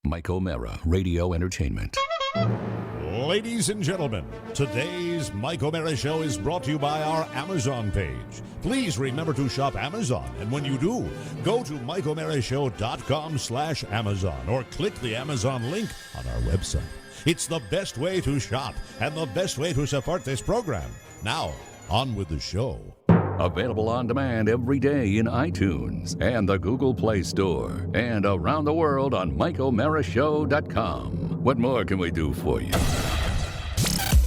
Mike O'Mara, Radio Entertainment. Ladies and gentlemen, today's Mike O'Mara Show is brought to you by our Amazon page. Please remember to shop Amazon, and when you do, go to MikeO'MaraShow.com/Amazon or click the Amazon link on our website. It's the best way to shop and the best way to support this program. Now, on with the show. Available on demand every day in iTunes and the Google Play Store and around the world on MikeO'MaraShow.com. What more can we do for you?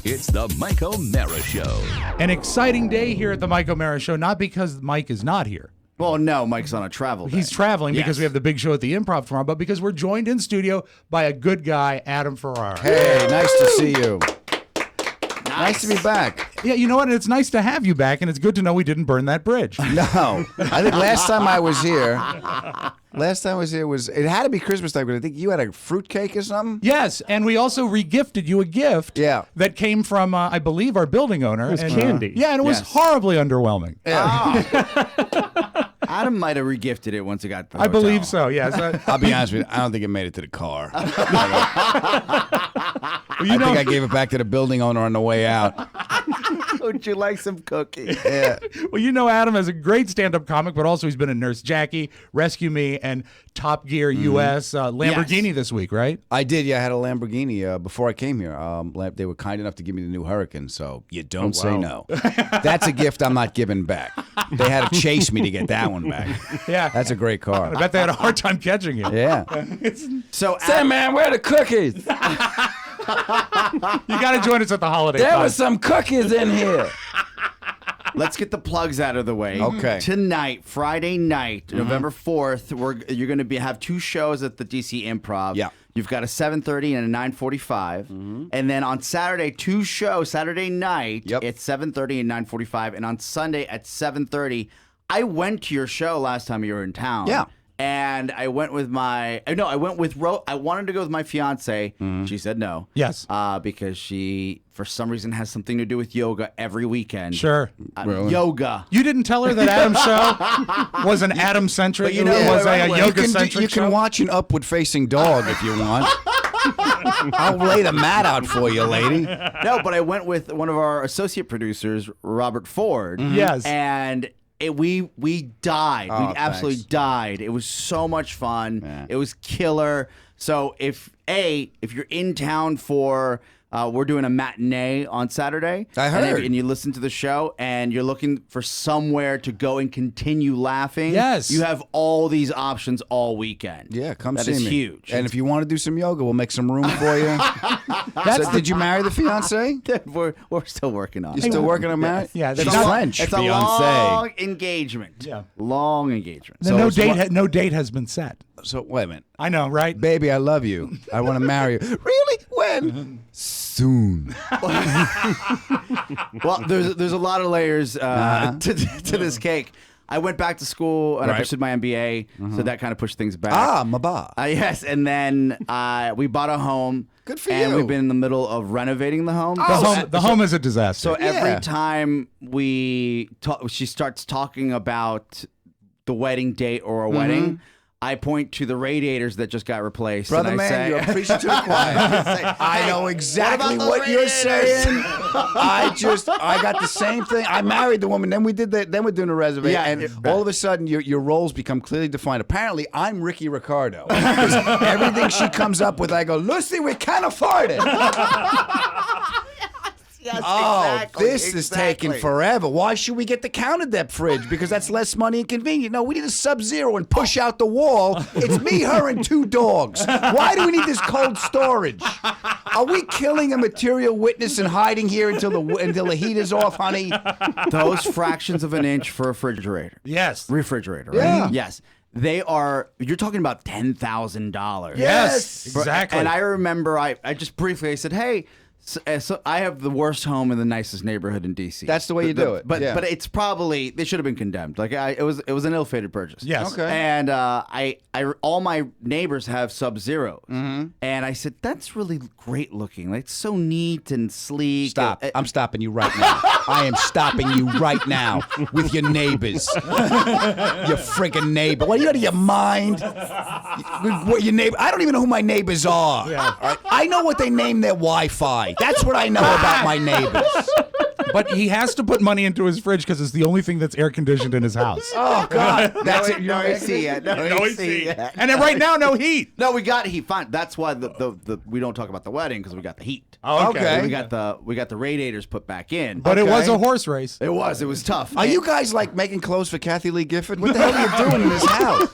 It's the Mike O'Mara Show. An exciting day here at the Mike O'Mara Show, not because Mike is not here. Well, no, Mike's on a travel day. He's traveling because we have the big show at the Improv tomorrow, but because we're joined in studio by a good guy, Adam Ferrara. Hey, nice to see you. Nice to be back. Yeah, you know what? It's nice to have you back, and it's good to know we didn't burn that bridge. No, I think last time I was here was, it had to be Christmas time, but I think you had a fruitcake or something? Yes, and we also regifted you a gift that came from, I believe, our building owner. It was candy. Yeah, and it was horribly underwhelming. Yeah. Adam might have regifted it once it got to the I hotel. believe so, yes. I'll be honest with you, I don't think it made it to the car. Well, I think I gave it back to the building owner on the way out. Would you like some cookies? Yeah. Well, you know Adam as a great stand-up comic, but also he's been in Nurse Jackie, Rescue Me, and Top Gear US, Lamborghini this week, right? I did, yeah. I had a Lamborghini before I came here. They were kind enough to give me the new Huracan, so you don't say no. That's a gift I'm not giving back. They had to chase me to get that one back. Yeah. That's a great car. I bet they had a hard time catching you. Yeah. So, Say, man, where are the cookies? You got to join us at the holiday There time. was some cookies in here. let's get the plugs out of the way. Okay. Tonight, Friday night, November 4th, you're going to have two shows at the DC Improv. Yeah. You've got a 7:30 and a 9:45. And then on Saturday, two shows. Saturday night, it's 7:30 and 9:45. And on Sunday at 7:30. I went to your show last time you were in town. Yeah. And I went with I wanted to go with my fiance. She said no. Yes. Because she, for some reason, has something to do with yoga every weekend. Sure. Really? Yoga. You didn't tell her that Adam's show was an Adam-centric, you know, it was a you yoga-centric You can watch an upward-facing dog if you want. I'll lay the mat out for you, lady. No, but I went with one of our associate producers, Robert Ford. Yes. And we died. Oh, We absolutely died. It was so much fun. Yeah. It was killer. So if you're in town for we're doing a matinee on Saturday. I heard. And you listen to the show and you're looking for somewhere to go and continue laughing. Yes. You have all these options all weekend. Yeah, come That see is me. huge. And if you want to do some yoga, we'll make some room for you. Did you marry the fiance? we're still working on it. You're still working on marriage? Yeah, She's that's French. It's a fiance. long engagement. Yeah. Long engagement. No date has been set. So wait a minute. I know, right? Baby, I love you. I want to marry you. Really? When? Soon. Well, there's a lot of layers to this cake. I went back to school and I pursued my MBA, so that kind of pushed things back. Maba. Yes, and then we bought a home. Good for and you. we've been in the middle of renovating the home. The home is a disaster. So every time she starts talking about the wedding date or a wedding, I point to the radiators that just got replaced. Brother and I man, say, you're preaching to the choir. I know exactly what you're saying. I got the same thing. I married the woman, then we're doing the reservation, and all of a sudden your roles become clearly defined. Apparently, I'm Ricky Ricardo. 'Cause everything she comes up with, I go, Lucy, we can't afford it. Yes, This is taking forever. Why should we get the counter depth fridge? Because that's less money and convenient. No, we need a Sub-Zero and push out the wall. It's me, her, and two dogs. Why do we need this cold storage? Are we killing a material witness and hiding here until the heat is off, honey? Those fractions of an inch for a refrigerator. yes. Refrigerator, right? Yeah. Yes. They are, you're talking about $10,000. Yes, exactly. And I remember I just briefly, I said, hey, So I have the worst home in the nicest neighborhood in DC. That's the way you do it. But Yeah. but it's probably they should have been condemned. Like it was an ill-fated purchase. Yes. Okay. And all my neighbors have Sub-Zeros, and I said that's really great looking. Like it's so neat and sleek. Stop. I'm stopping you right now. I am stopping you right now with your neighbors. Your freaking neighbor. What, you out of your mind? What, your neighbor? I don't even know who my neighbors are. Yeah. All right? I know what they name their Wi-Fi. That's what I know about my neighbors. But he has to put money into his fridge because it's the only thing that's air conditioned in his house. Oh, God. That's it. No AC yet. No AC yet. And then right now, no heat. No, we got heat. Fine. That's why the we don't talk about the wedding because we got the heat. Oh, okay. We got the radiators put back in. But it was a horse race. It was tough. Are you guys like making clothes for Kathy Lee Gifford? What the hell are you doing in this house?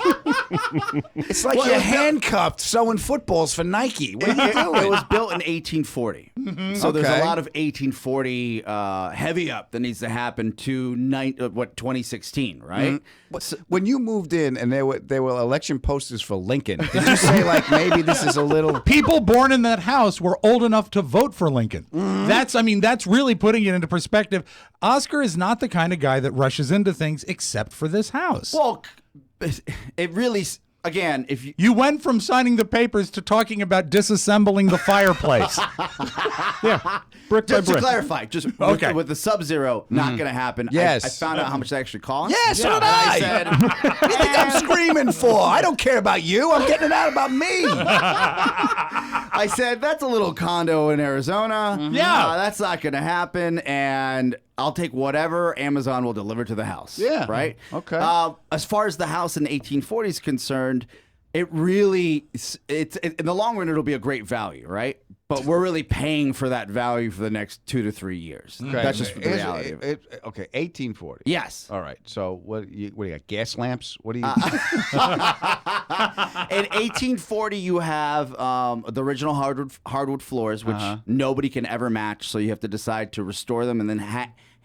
It's like you're handcuffed sewing footballs for Nike. What are you doing? It was built in 1840. So there's Okay. a lot of 1840 heavy up that needs to happen to 2016, right? When you moved in and there were election posters for Lincoln, did you say like maybe this is a little? People born in that house were old enough to vote for Lincoln. That's really putting it into perspective. Oscar is not the kind of guy that rushes into things except for this house. Well, it really. Again, if You went from signing the papers to talking about disassembling the fireplace. Yeah, brick by just to brick. clarify, just Okay. with the Sub-Zero not going to happen. Yes. I found out how much that actually costs. Yeah, so did And I. said, What do you think I'm screaming for? I don't care about you. I'm getting it out about me. I said that's a little condo in Arizona. Yeah. That's not going to happen, and I'll take whatever Amazon will deliver to the house. Yeah. Right. Okay. As far as the house in the 1840s is concerned, it really in the long run it'll be a great value, right? But we're really paying for that value for the next 2 to 3 years. That's just the reality of it. Okay, 1840. Yes. All right. So what do you got? Gas lamps? What do you? In 1840, you have the original hardwood floors, which nobody can ever match. So you have to decide to restore them and then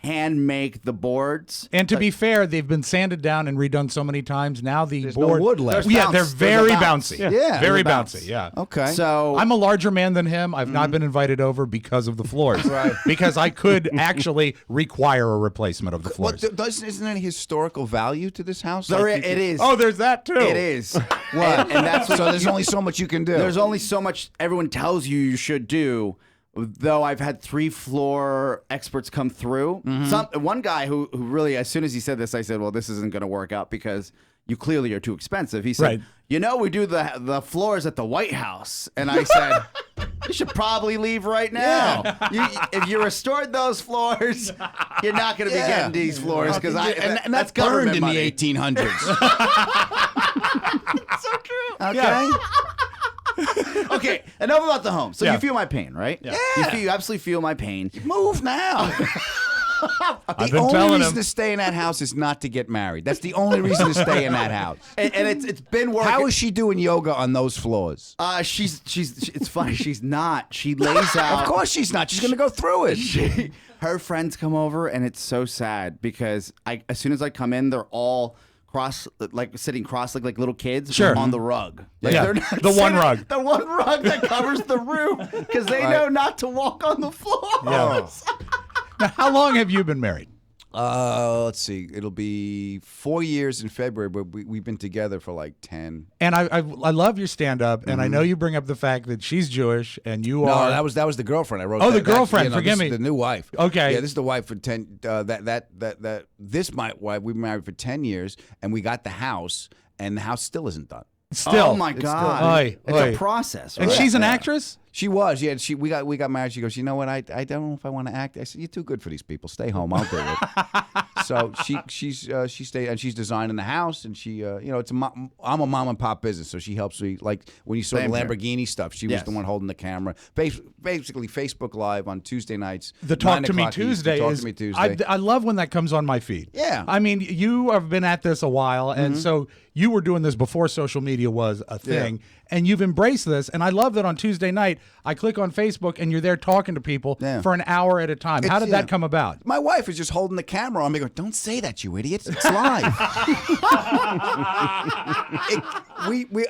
hand make the boards. And to be fair, they've been sanded down and redone so many times. Now the There's no board, wood left. There's Yeah, bounce. they're There's a very bounce. bouncy. Yeah. very There's a bounce. bouncy. Yeah. Okay. So I'm a larger man than him. I've not been invited over because of the floors. Right. Because I could actually require a replacement of the floors. Isn't there any historical value to this house? there, Like you it could- is. Oh, there's that too. It is. What? And that's what so there's only so much you can do. There's only so much everyone tells you should do. Though I've had 3 floor experts come through. One guy who really, as soon as he said this, I said, well, this isn't going to work out because you clearly are too expensive. He said, Right. we do the floors at the White House. And I said, you should probably leave right now. If you restored those floors, you're not going to be getting these floors because and that's government burned in money. the 1800s. So true. Okay. Okay, enough about the home. So Yeah. you feel my pain, right? Yeah. You absolutely feel my pain. Move now. I've The been only telling reason him. to stay in that house is not to get married. That's the only reason to stay in that house. And it's been working. How is she doing yoga on those floors? She's it's funny. She's not. She lays out. Of course she's not. She's going to go through it. Her friends come over, and it's so sad because as soon as I come in, they're all sitting cross like little kids Sure. on the rug. Like, Yeah. they're not The one sitting- rug. The one rug that covers the room because they know not to walk on the floor. Yeah. Now, how long have you been married? Let's see. It'll be 4 years in February, but we've been together for like 10. And I love your stand up, and I know you bring up the fact that she's Jewish and you No, are. that was the girlfriend. I wrote. Oh, that. the girlfriend, forgive this me. is the new wife. Okay. Yeah, this is the wife for 10. This my wife. We've been married for 10 years, and we got the house, and the house still isn't done. Still. Oh my It's God! still- Oy, it's oy. a process. And right? she's an actress? She was, yeah. We got married. She goes, you know what? I don't know if I want to act. I said, you're too good for these people. Stay home. I'll do it. So she stayed, and she's designing the house, and she it's I'm a mom and pop business, so she helps me. Like when you saw Same the here. Lamborghini stuff, she was Yes. the one holding the camera. Basically, Facebook Live on Tuesday nights. The Talk 9 to Me o'clock Eastern, Tuesday Talk is. to Me Tuesday. I love when that comes on my feed. Yeah. I mean, you have been at this a while, and so you were doing this before social media was a thing, and you've embraced this. And I love that on Tuesday night, I click on Facebook and you're there talking to people for an hour at a time. How did that come about? My wife is just holding the camera on me going, don't say that, you idiots. It's live.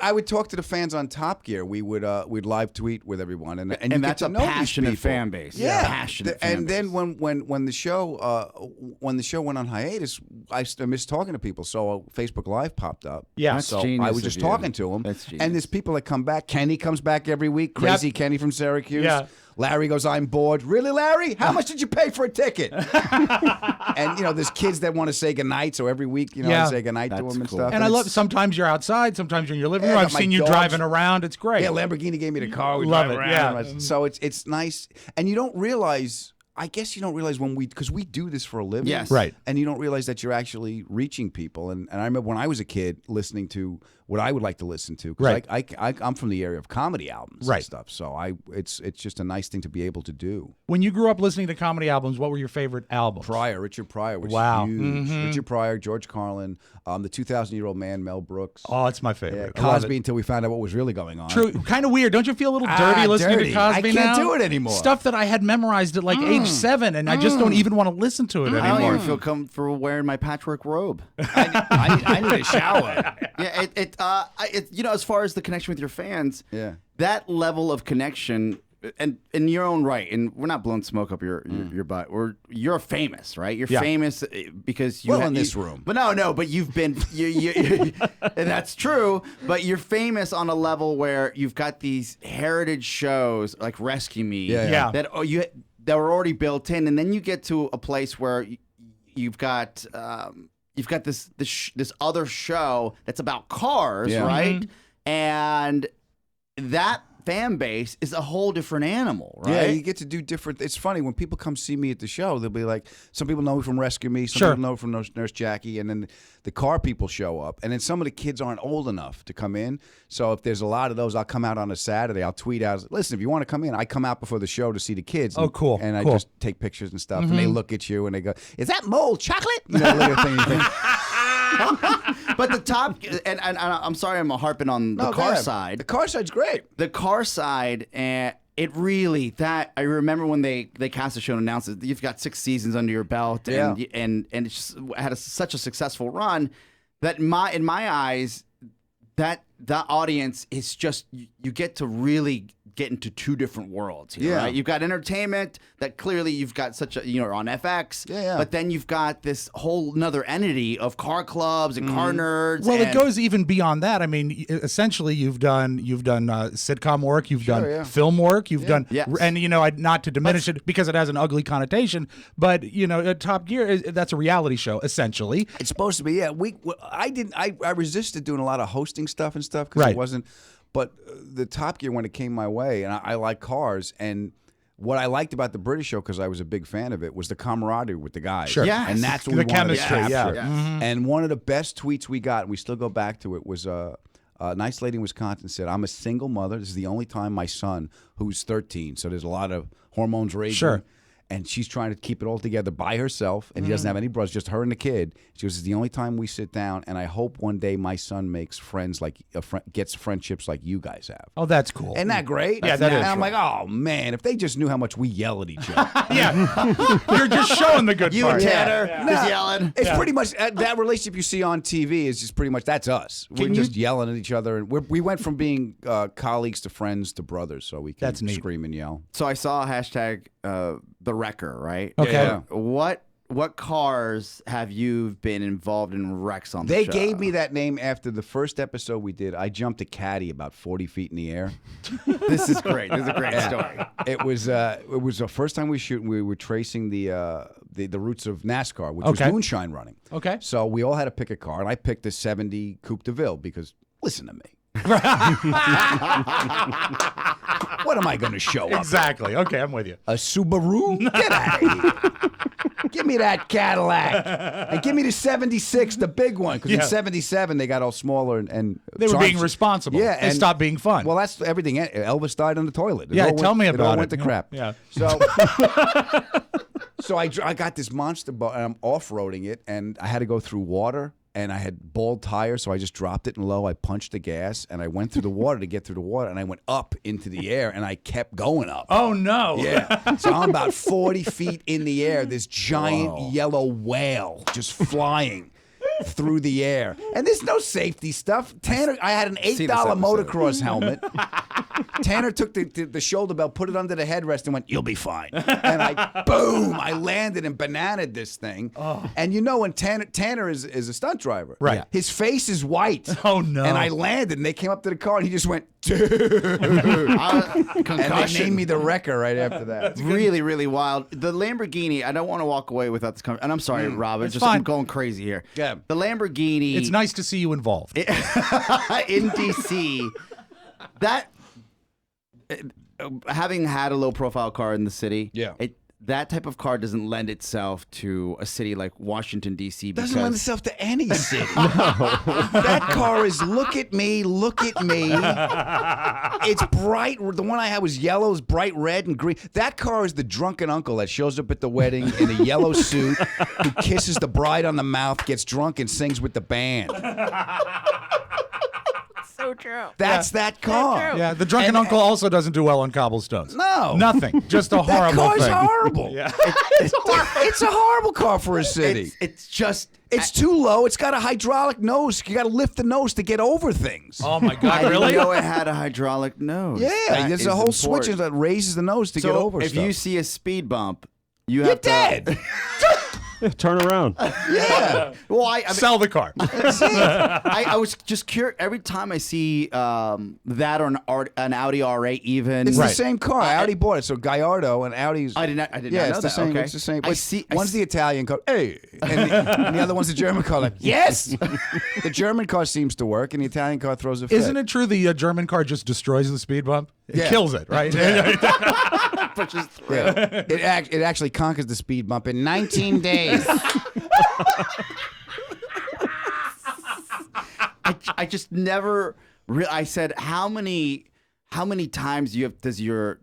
I would talk to the fans on Top Gear. We'd live tweet with everyone. And you that's get to a know these passionate people. fan base. Yeah. Passionate fan And then when the show went on hiatus, I missed talking to people. So Facebook Live popped up. Yeah. That's So I genius was just of you. talking to them. That's genius. And there's people that come back. Kenny comes back every week. Crazy Kenny from Syracuse. Yeah. Larry goes, I'm bored. Really, Larry? How much did you pay for a ticket? And, there's kids that want to say goodnight. So every week, I say goodnight to That's them and cool. stuff. And I love, sometimes you're outside, sometimes you're in your living Yeah, room. I I've got seen my you dogs. driving around. It's great. Yeah, Lamborghini gave me the car. We Love drive it, around. yeah. So it's nice. And you don't realize, I guess you don't realize because we do this for a living. Yes. Right. And you don't realize that you're actually reaching people. And I remember when I was a kid listening to what I would like to listen to. Because Right. I'm from the area of comedy albums Right. and stuff. So it's just a nice thing to be able to do. When you grew up listening to comedy albums, what were your favorite albums? Richard Pryor was Wow. huge. Richard Pryor, George Carlin, the 2,000-year-old man, Mel Brooks. Oh, it's my Yeah, favorite. I love Cosby it. until we found out what was really going on. True, kind of weird. Don't you feel a little dirty listening dirty. to Cosby I now? can't do it anymore. Stuff that I had memorized at like age 7, and I just don't even want to listen to it I don't anymore. even feel comfortable wearing my patchwork robe. I need a shower. Yeah, as far as the connection with your fans, Yeah. that level of connection, and in your own right, and we're not blowing smoke up your butt. You're famous, right? You're famous because you in this room. But but you've been, and that's true. But you're famous on a level where you've got these heritage shows like Rescue Me, Yeah. that were already built in, and then you get to a place where you've got this other show that's about cars, right? And that fan base is a whole different animal, right? Yeah, you get to do different. It's funny when people come see me at the show. They'll be like, some people know me from Rescue Me, some Sure. people know from Nurse Jackie, and then the car people show up, and then some of the kids aren't old enough to come in. So if there's a lot of those, I'll come out on a Saturday. I'll tweet out, listen, if you want to come in, I come out before the show to see the kids. Oh, cool, And I cool. just take pictures and stuff, and they look at you and they go, "Is that mold chocolate?" Little thing you think, But the top, and I'm sorry, I'm harping on the "No, car go ahead." side. The car side's great. The car side, it really I remember when they cast the show and announced it. You've got 6 seasons under your belt, and it's just had such a successful run that in my eyes, that audience is just you get to really get into 2 different worlds here, right? You've got entertainment that clearly you've got such a on FX, but then you've got this whole another entity of car clubs and car nerds. Well, it and- goes even beyond that. I mean, essentially, you've done sitcom work, you've done film work, you've done, and not to diminish it because it has an ugly connotation, but Top Gear that's a reality show essentially. It's supposed to be, yeah. I resisted doing a lot of hosting stuff and stuff because Right. it wasn't. But the Top Gear, when it came my way, and I like cars, and what I liked about the British show, because I was a big fan of it, was the camaraderie with the guys. Sure. Yes. And that's what The we wanted chemistry, to capture. yeah. And one of the best tweets we got, and we still go back to it, was a nice lady in Wisconsin said, "I'm a single mother. This is the only time my son, who's 13, so there's a lot of hormones raging." Sure. And she's trying to keep it all together by herself, and he doesn't have any brothers, just her and the kid. She goes, "It's the only time we sit down, and I hope one day my son makes friends gets friendships like you guys have." Oh, that's cool. Isn't that great? Yeah, that and is. I'm like, oh man, if they just knew how much we yell at each other. Yeah, you're just showing the good You part. and Tanner No, just yelling. It's pretty much that relationship you see on TV is just pretty much that's us. We're just yelling at each other, and we went from being colleagues to friends to brothers, so we can That's neat. scream and yell. So I saw a hashtag the wrecker, right? Okay. Yeah. What cars have you been involved in wrecks on the They show? gave me that name after the first episode we did. I jumped a caddy about 40 feet in the air. This is great. This is a great story. It was the first time we shooting. We were tracing the routes of NASCAR, which was Okay. moonshine running. Okay. So we all had to pick a car, and I picked a 70 Coupe de Ville because listen to me. What am I going to show up? Exactly. Okay, I'm with you. A Subaru? Get out of here. Give me that Cadillac. And give me the 76, the big one. Because in 77, they got all smaller. And They were being responsible. Yeah. They stopped being fun. Well, that's everything. Elvis died on the toilet. Yeah, tell me It all about went it. to crap. Yeah. So, so I got this monster boat, and I'm off-roading it, and I had to go through water and I had bald tires, so I just dropped it in low. I punched the gas, and I went through the water to get through the water, and I went up into the air, and I kept going up. Oh, no. Yeah. So I'm about 40 feet in the air, this giant yellow whale just flying through the air. And there's no safety stuff. Tanner, I had an $8 motocross helmet. Tanner took the shoulder belt, put it under the headrest, and went, "You'll be fine." And I landed and bananaed this thing. Oh. And you know when Tanner is a stunt driver. Right. His face is white. Oh, no. And I landed, and they came up to the car, and he just went, dude. And they named me the wrecker right after that. Really, really wild. The Lamborghini, I don't want to walk away without this conversation. And I'm sorry, Rob, I'm going crazy here. Yeah. The Lamborghini. It's nice to see you involved. In D.C., having had a low-profile car in the city, that type of car doesn't lend itself to a city like Washington, D.C. Doesn't lend itself to any city. That car is, look at me, look at me. It's bright. The one I had was yellow, it's bright red and green. That car is the drunken uncle that shows up at the wedding in a yellow suit, who kisses the bride on the mouth, gets drunk, and sings with the band. So true. That's that car. Yeah, the drunken uncle also doesn't do well on cobblestones. No. Nothing. Just a horrible that car's thing. horrible. Yeah. It's a horrible car for a city. It's too low. It's got a hydraulic nose. You got to lift the nose to get over things. Oh, my God, I really? didn't know it had a hydraulic nose. Yeah, there's a whole switch that raises the nose to get over if stuff. you see a speed bump, You're dead. Turn around. Yeah. Well, I mean, Sell the car. I was just curious. Every time I see that or an Audi R8, even It's the same car. Audi bought it. So Gallardo and Audi's. I did not know it's the that. same. Okay. It's the same. I see. One's the Italian car. Hey, and the other one's the German car. Like, yes. The German car seems to work, and the Italian car throws a fit. Isn't it true the German car just destroys the speed bump? It Yeah. kills it, right? pushes through. Yeah. It actually conquers the speed bump in 19 days. I just never. I said, how many times does you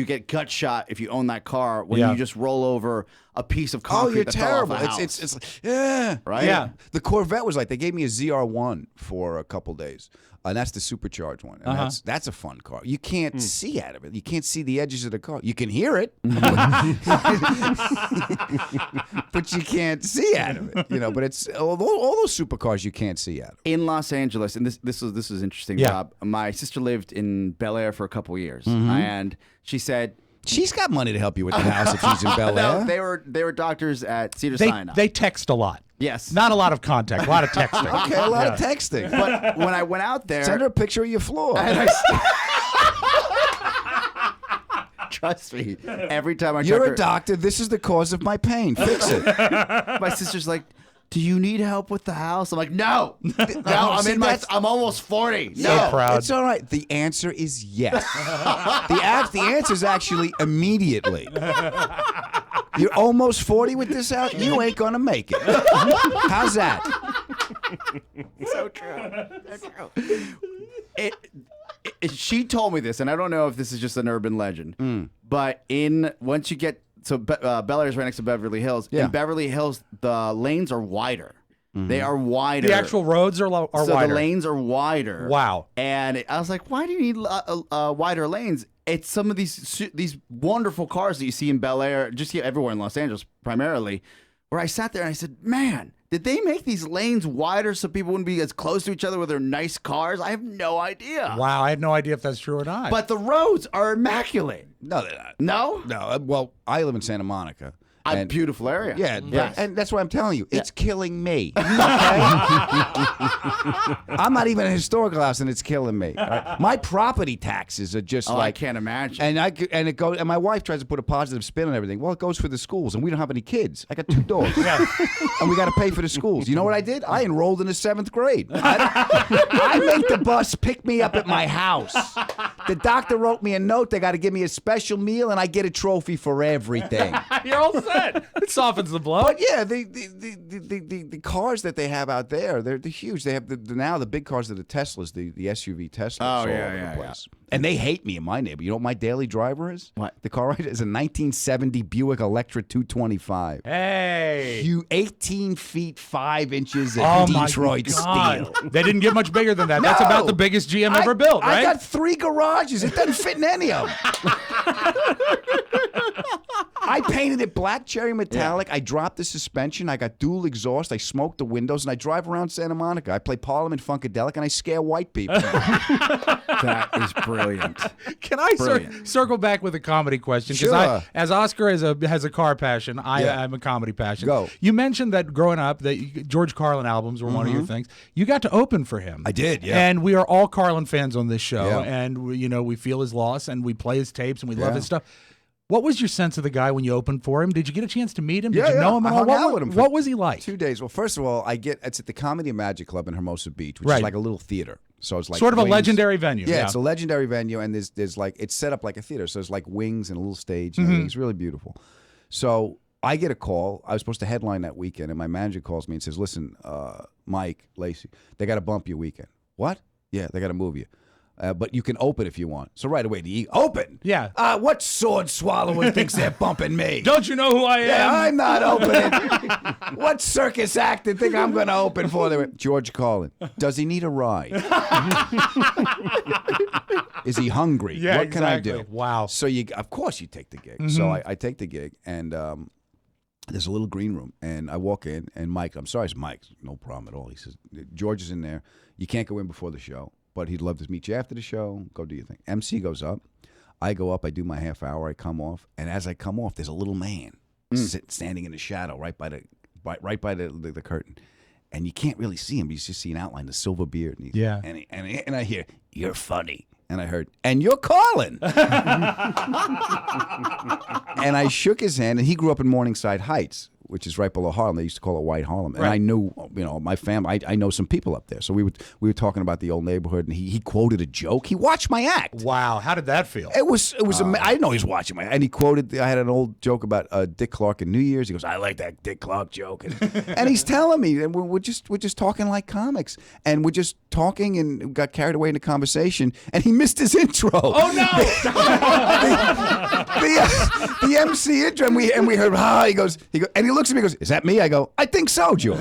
get gut shot if you own that car when you just roll over a piece of concrete? Oh, you're that fell off terrible. a house? It's yeah, right. Yeah. The Corvette was like they gave me a ZR1 for a couple days. And that's the supercharged one. And that's a fun car. You can't see out of it. You can't see the edges of the car. You can hear it, but you can't see out of it. You know, but it's all those supercars you can't see out of. In Los Angeles, and this was interesting, Rob. My sister lived in Bel Air for a couple of years, and she said she's got money to help you with the house if she's in Bel Air. No, they were doctors at Cedars-Sinai. They text a lot. Yes. Not a lot of contact, a lot of texting. Okay, a lot of texting. But when I went out there, send her a picture of your floor. Trust me, every time I You're a doctor. This is the cause of my pain. Fix it. My sister's like, "Do you need help with the house?" I'm like, "No, I'm almost 40. No, So proud. It's all right. The answer is yes. The answer is actually immediately. You're almost 40 with this out. You ain't gonna make it. How's that? So true. So true. She told me this, and I don't know if this is just an urban legend, but once you get Bel Air is right next to Beverly Hills. Yeah. In Beverly Hills, the lanes are wider. They are wider. The actual roads are wider. So the lanes are wider. Wow. And I was like, why do you need wider lanes? It's some of these wonderful cars that you see in Bel Air, just everywhere in Los Angeles primarily, where I sat there and I said, man, did they make these lanes wider so people wouldn't be as close to each other with their nice cars? I have no idea. Wow, I had no idea if that's true or not. But the roads are immaculate. No, they're not. No? No. Well, I live in Santa Monica. A beautiful area. Yeah, Yes. and that's what I'm telling you. It's killing me. Okay? I'm not even a historical house, and it's killing me. Right? My property taxes are just I can't imagine. And my wife tries to put a positive spin on everything. Well, it goes for the schools, and we don't have any kids. I got 2 dogs, and we got to pay for the schools. You know what I did? I enrolled in the 7th grade. I make the bus pick me up at my house. The doctor wrote me a note. They got to give me a special meal, and I get a trophy for everything. You're all set. bet. It softens the blow. But yeah, the cars that they have out there, they're huge. They have now the big cars are the Teslas, the SUV Teslas. all over the place. And they hate me in my neighborhood. You know what my daily driver is? What? The car right is a 1970 Buick Electra 225. Hey. 18 feet 5 inches of Detroit steel. They didn't get much bigger than that. That's about the biggest GM ever built, right? I got 3 garages. It doesn't fit in any of them. I painted it black cherry metallic. I dropped the suspension. I got dual exhaust. I smoked the windows, and I drive around Santa Monica. I play Parliament Funkadelic, and I scare white people. That is brilliant. Can I circle back with a comedy question? Because as Oscar has a car passion, I'm a comedy passion. Go. You mentioned that growing up, that George Carlin albums were one of your things. You got to open for him. I did, yeah. And we are all Carlin fans on this show, and we feel his loss, and we play his tapes, and we love his stuff. What was your sense of the guy when you opened for him? Did you get a chance to meet him? Did you know him at all? I hung out with him What was he like? 2 days. Well, first of all, it's at the Comedy and Magic Club in Hermosa Beach, which is like a little theater. So it's like sort of wings. a legendary venue. Yeah, it's a legendary venue, and there's like it's set up like a theater. So there's like wings and a little stage and everything. It's really beautiful. So I get a call. I was supposed to headline that weekend, and my manager calls me and says, "Listen, Mike Lacey, they got to bump your weekend." What? Yeah, they got to move you. But you can open if you want. So right away, open? Yeah. What sword swallower thinks they're bumping me? Don't you know who I am? Yeah, I'm not opening. What circus actor think I'm going to open for them? George Carlin. Does he need a ride? Is he hungry? Yeah, what can I do? Wow. So of course you take the gig. So I take the gig, and there's a little green room, and I walk in, and Mike, I'm sorry, it's Mike, no problem at all. He says, George is in there. You can't go in before the show, but he'd love to meet you after the show. Go do your thing. MC goes up. I go up. I do my half hour. I come off. And as I come off, there's a little man standing in the shadow right by the curtain. And you can't really see him. You just see an outline, the silver beard. And, and I hear, "You're funny." And I heard, "And you're Carlin." And I shook his hand, and he grew up in Morningside Heights, which is right below Harlem. They used to call it White Harlem. And I knew, my family, I know some people up there. So we were talking about the old neighborhood, and he quoted a joke. He watched my act. Wow. How did that feel? It was I know he's watching my act. And he quoted, I had an old joke about Dick Clark in New Year's. He goes, "I like that Dick Clark joke." And he's telling me, and we're just talking like comics. And we're just talking and got carried away in the conversation. And he missed his intro. Oh, no. the MC intro, and we heard, he goes, and he looks at me and goes, "Is that me?" I go, "I think so, George."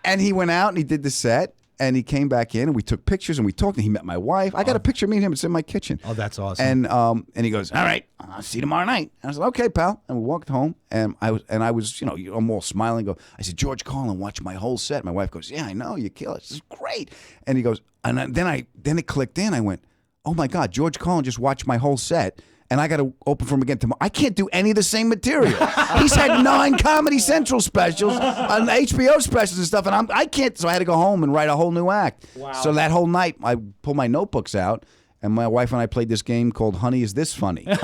And he went out and he did the set, and he came back in, and we took pictures, and we talked, and he met my wife. I got a picture of me and him. It's in my kitchen. Oh, that's awesome. And he goes, "All right, I'll see you tomorrow night." And I said, "Okay, pal." And we walked home, and I was, I'm all smiling. I said, "George Carlin watched my whole set." My wife goes, "Yeah, I know, you kill it. This is great." And he goes, and then it clicked in. I went, "Oh my God, George Carlin just watched my whole set. And I got to open for him again tomorrow. I can't do any of the same material. He's had 9 Comedy Central specials, HBO specials and stuff, and I can't. So I had to go home and write a whole new act. Wow. So that whole night, I pulled my notebooks out, and my wife and I played this game called Honey, Is This Funny? That's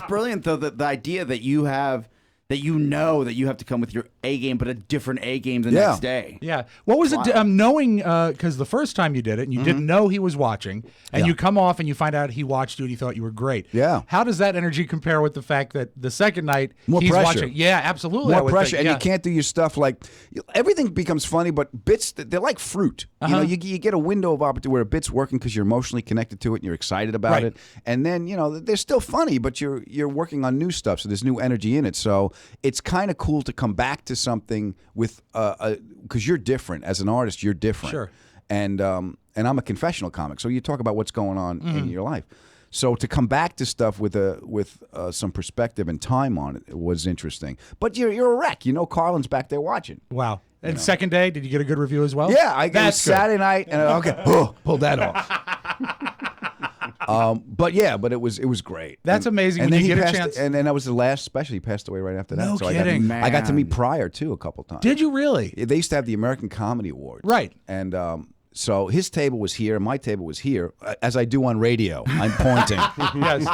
brilliant, though, the idea that you have that you have to come with your A game, but a different A game the next day. Yeah. What was it knowing, because the first time you did it, and you didn't know he was watching, and you come off and you find out he watched you and he thought you were great. Yeah. How does that energy compare with the fact that the second night he's pressure. Watching? Yeah, absolutely. More pressure, and you can't do your stuff like, everything becomes funny, but bits, they're like fruit. You get a window of opportunity where a bit's working because you're emotionally connected to it and you're excited about it. And then, they're still funny, but you're working on new stuff, so there's new energy in it. So it's kind of cool to come back to something with because you're different as an artist. You're different, sure. And I'm a confessional comic, so you talk about what's going on in your life. So to come back to stuff with some perspective and time on it was interesting. But you're a wreck. Carlin's back there watching. Wow. And second day, did you get a good review as well? Yeah, I got Saturday night, and pulled that off. But it was great. That's amazing. And when you get a chance, and then that was the last special. He passed away right after that. No so kidding, I got to meet Pryor too a couple times. Did you really? They used to have the American Comedy Awards, right? And so his table was here, and my table was here, as I do on radio. I'm pointing. Yes.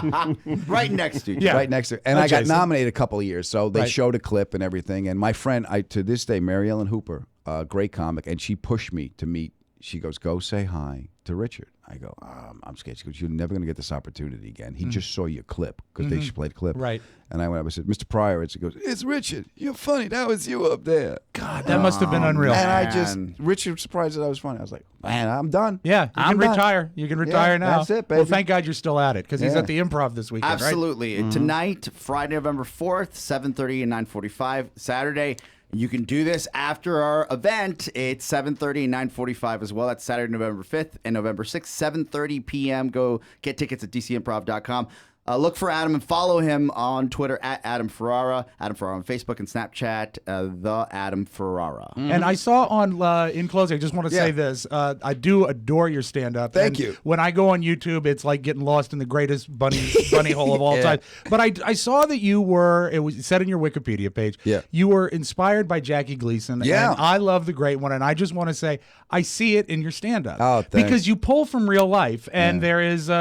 Right next to you. Yeah. Right next to you. And I got nominated a couple of years, so they showed a clip and everything. And my friend, to this day, Mary Ellen Hooper, great comic, and she pushed me to meet She goes, go say hi to Richard. I go, I'm scared. She goes, you're never going to get this opportunity again. He just saw your clip because they played clip. Right. And I went up and said, Mr. Pryor. And she goes, it's Richard. You're funny. That was you up there. God, that must have been unreal. And Richard was surprised that I was funny. I was like, man, I'm done. Yeah, you can retire. You can retire now. That's it, baby. Well, thank God you're still at it because he's at the Improv this weekend, Absolutely. right? Tonight, Friday, November 4th, 7:30 and 9:45. Saturday, you can do this after our event. It's 7:30 and 9:45 as well. That's Saturday, November 5th and November 6th, 7:30 p.m. Go get tickets at dcimprov.com. Look for Adam and follow him on Twitter at Adam Ferrara. Adam Ferrara on Facebook and Snapchat, the Adam Ferrara. And I saw on in closing, I just want to say this: I do adore your stand-up. Thank you. When I go on YouTube, it's like getting lost in the greatest bunny hole of all time. But I saw that you were. It was said in your Wikipedia page. Yeah. You were inspired by Jackie Gleason. Yeah. And I love The Great One, and I just want to say I see it in your stand-up. Oh, thanks. Because you pull from real life, and there is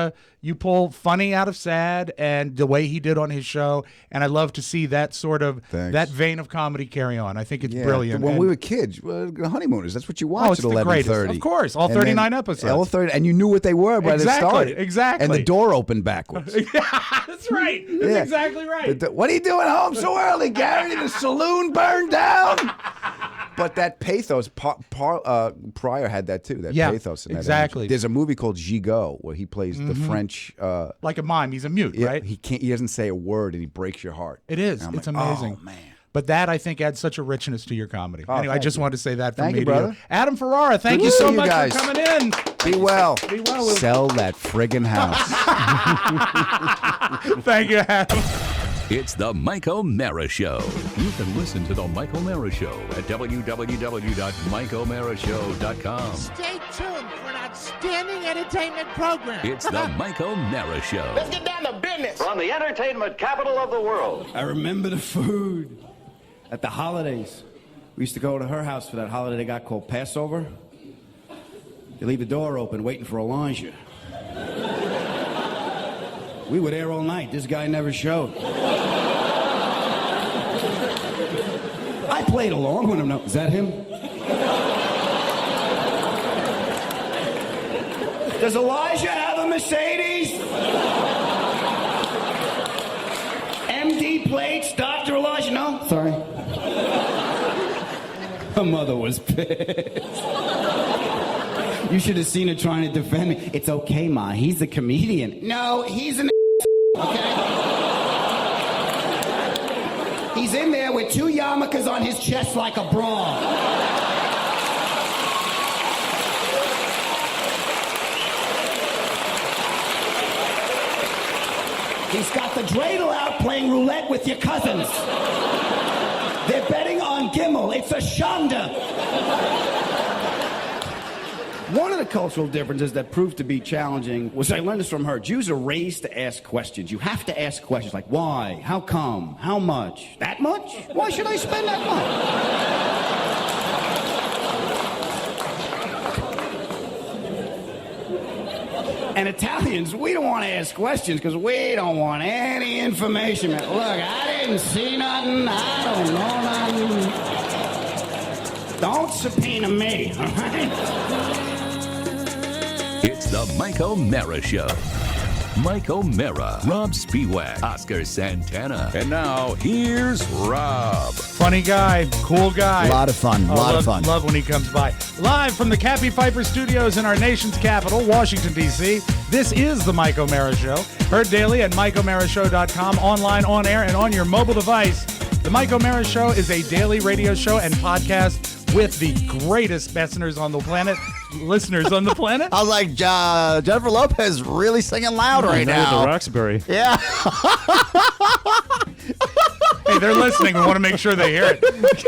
you pull funny out of sad, and the way he did on his show, and I love to see that sort of that vein of comedy carry on. I think it's brilliant. When we were kids, Honeymooners, that's what you watched at 11:30. Of course, all 39 episodes. All 30, and you knew what they were by the start. Exactly. And the door opened backwards. That's right. That's exactly right. What are you doing home so early, Gary? The saloon burned down. But that pathos, Pryor had that too. That pathos. And exactly. That there's a movie called Gigot where he plays the French. Like a mime, he's a mute, right? He can't. He doesn't say a word, and he breaks your heart. It is. It's amazing. Oh man. But that, I think, adds such a richness to your comedy. Anyway, I just wanted to say that from me, me to brother. you. Adam Ferrara, thank you so much guys. for coming in. Be well. Be well. Sell that friggin' house. Thank you, Adam. It's the Mike O'Mara Show. You can listen to the Mike O'Mara Show at www.mikeomarashow.com. Stay tuned for an outstanding entertainment program. It's the Mike O'Mara Show. Let's get down to business. From the entertainment capital of the world. I remember the food at the holidays. We used to go to her house for that holiday they got called Passover. You leave the door open waiting for Elijah. We were there all night. This guy never showed. I played along with him. No, is that him? Does Elijah have a Mercedes? MD plates, Dr. Elijah? No? Sorry. Her mother was pissed. You should have seen her trying to defend me. It's okay, Ma. He's a comedian. No, he's an okay? He's in there with 2 yarmulkes on his chest like a bra. He's got the dreidel out playing roulette with your cousins. They're betting on Gimel. It's a shanda. One of the cultural differences that proved to be challenging was I learned this from her. Jews are raised to ask questions. You have to ask questions like why, how come, how much, that much? Why should I spend that much? And Italians, we don't want to ask questions because we don't want any information. Look, I didn't see nothing. I don't know nothing. Don't subpoena me, all right? It's the Mike O'Mara Show. Mike O'Mara, Rob Spiewak, Oscar Santana. And now, here's Rob. Funny guy, cool guy. A lot of fun, Love when he comes by. Live from the Cappy Piper Studios in our nation's capital, Washington, D.C., this is the Mike O'Mara Show. Heard daily at MikeO'MaraShow.com, online, on air, and on your mobile device. The Mike O'Mara Show is a daily radio show and podcast with the greatest listeners on the planet. I was like, Jennifer Lopez really singing loud right now. The Roxbury. Yeah. Hey, they're listening. We want to make sure they hear it.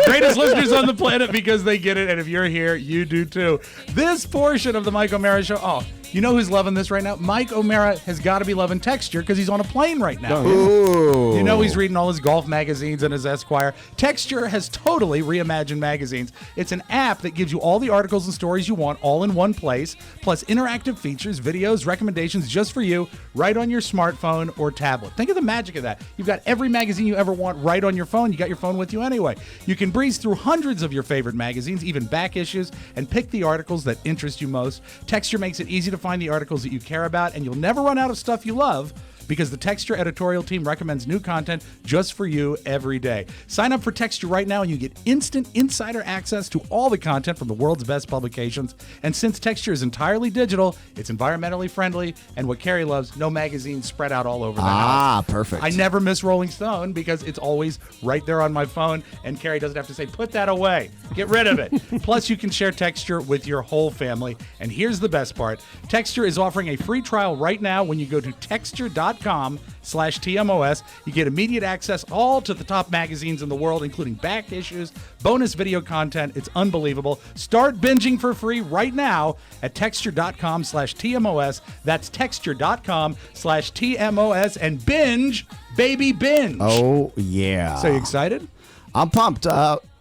Greatest listeners on the planet because they get it. And if you're here, you do too. This portion of the Mike O'Mara Show, You know who's loving this right now? Mike O'Mara has got to be loving Texture because he's on a plane right now. Ooh. You know he's reading all his golf magazines and his Esquire. Texture has totally reimagined magazines. It's an app that gives you all the articles and stories you want all in one place, plus interactive features, videos, recommendations just for you right on your smartphone or tablet. Think of the magic of that. You've got every magazine you ever want right on your phone. You got your phone with you anyway. You can breeze through hundreds of your favorite magazines, even back issues, and pick the articles that interest you most. Texture makes it easy to find the articles that you care about, and you'll never run out of stuff you love because the Texture editorial team recommends new content just for you every day. Sign up for Texture right now and you get instant insider access to all the content from the world's best publications. And since Texture is entirely digital, it's environmentally friendly, and what Carrie loves, no magazines spread out all over the house. Ah, perfect. I never miss Rolling Stone because it's always right there on my phone, and Carrie doesn't have to say, put that away, get rid of it. Plus, you can share Texture with your whole family. And here's the best part. Texture is offering a free trial right now when you go to texture.com/TMOS. You get immediate access all to the top magazines in the world, including back issues, bonus video content. It's unbelievable. Start binging for free right now at texture.com/TMOS. That's texture.com/TMOS, and binge, baby, binge. Oh, yeah. So you excited? I'm pumped.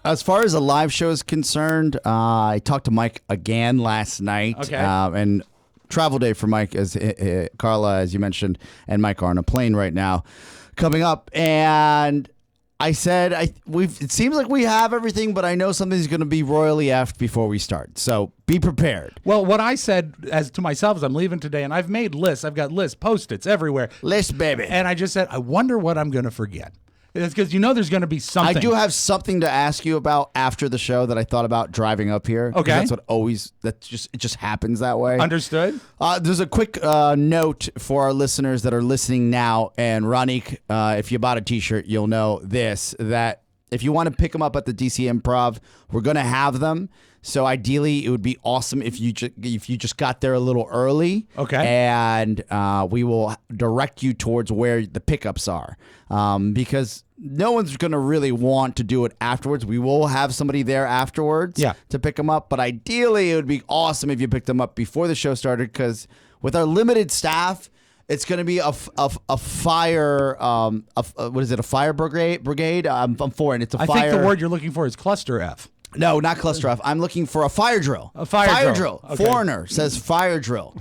As far as the live show is concerned, I talked to Mike again last night. Okay. And travel day for Mike, as Carla, as you mentioned, and Mike are on a plane right now coming up. And I said, it seems like we have everything, but I know something's going to be royally effed before we start. So be prepared. Well, what I said as to myself is I'm leaving today, and I've made lists. I've got lists, Post-its everywhere. List, baby. And I just said, I wonder what I'm going to forget. It's because you know there's going to be something. I do have something to ask you about after the show that I thought about driving up here. Okay. That's what it just happens that way. Understood. There's a quick note for our listeners that are listening now. And Ronique, if you bought a t-shirt, you'll know this, that if you want to pick them up at the DC Improv, we're going to have them. So ideally, it would be awesome if you just got there a little early. Okay. And we will direct you towards where the pickups are. Because no one's going to really want to do it afterwards. We will have somebody there afterwards to pick them up. But ideally, it would be awesome if you picked them up before the show started, because with our limited staff, it's going to be a fire, what is it, a fire brigade? I'm for it. It's a fire. I think the word you're looking for is cluster F. No, not cluster F. I'm looking for a fire drill. A fire drill. Okay. Foreigner says fire drill.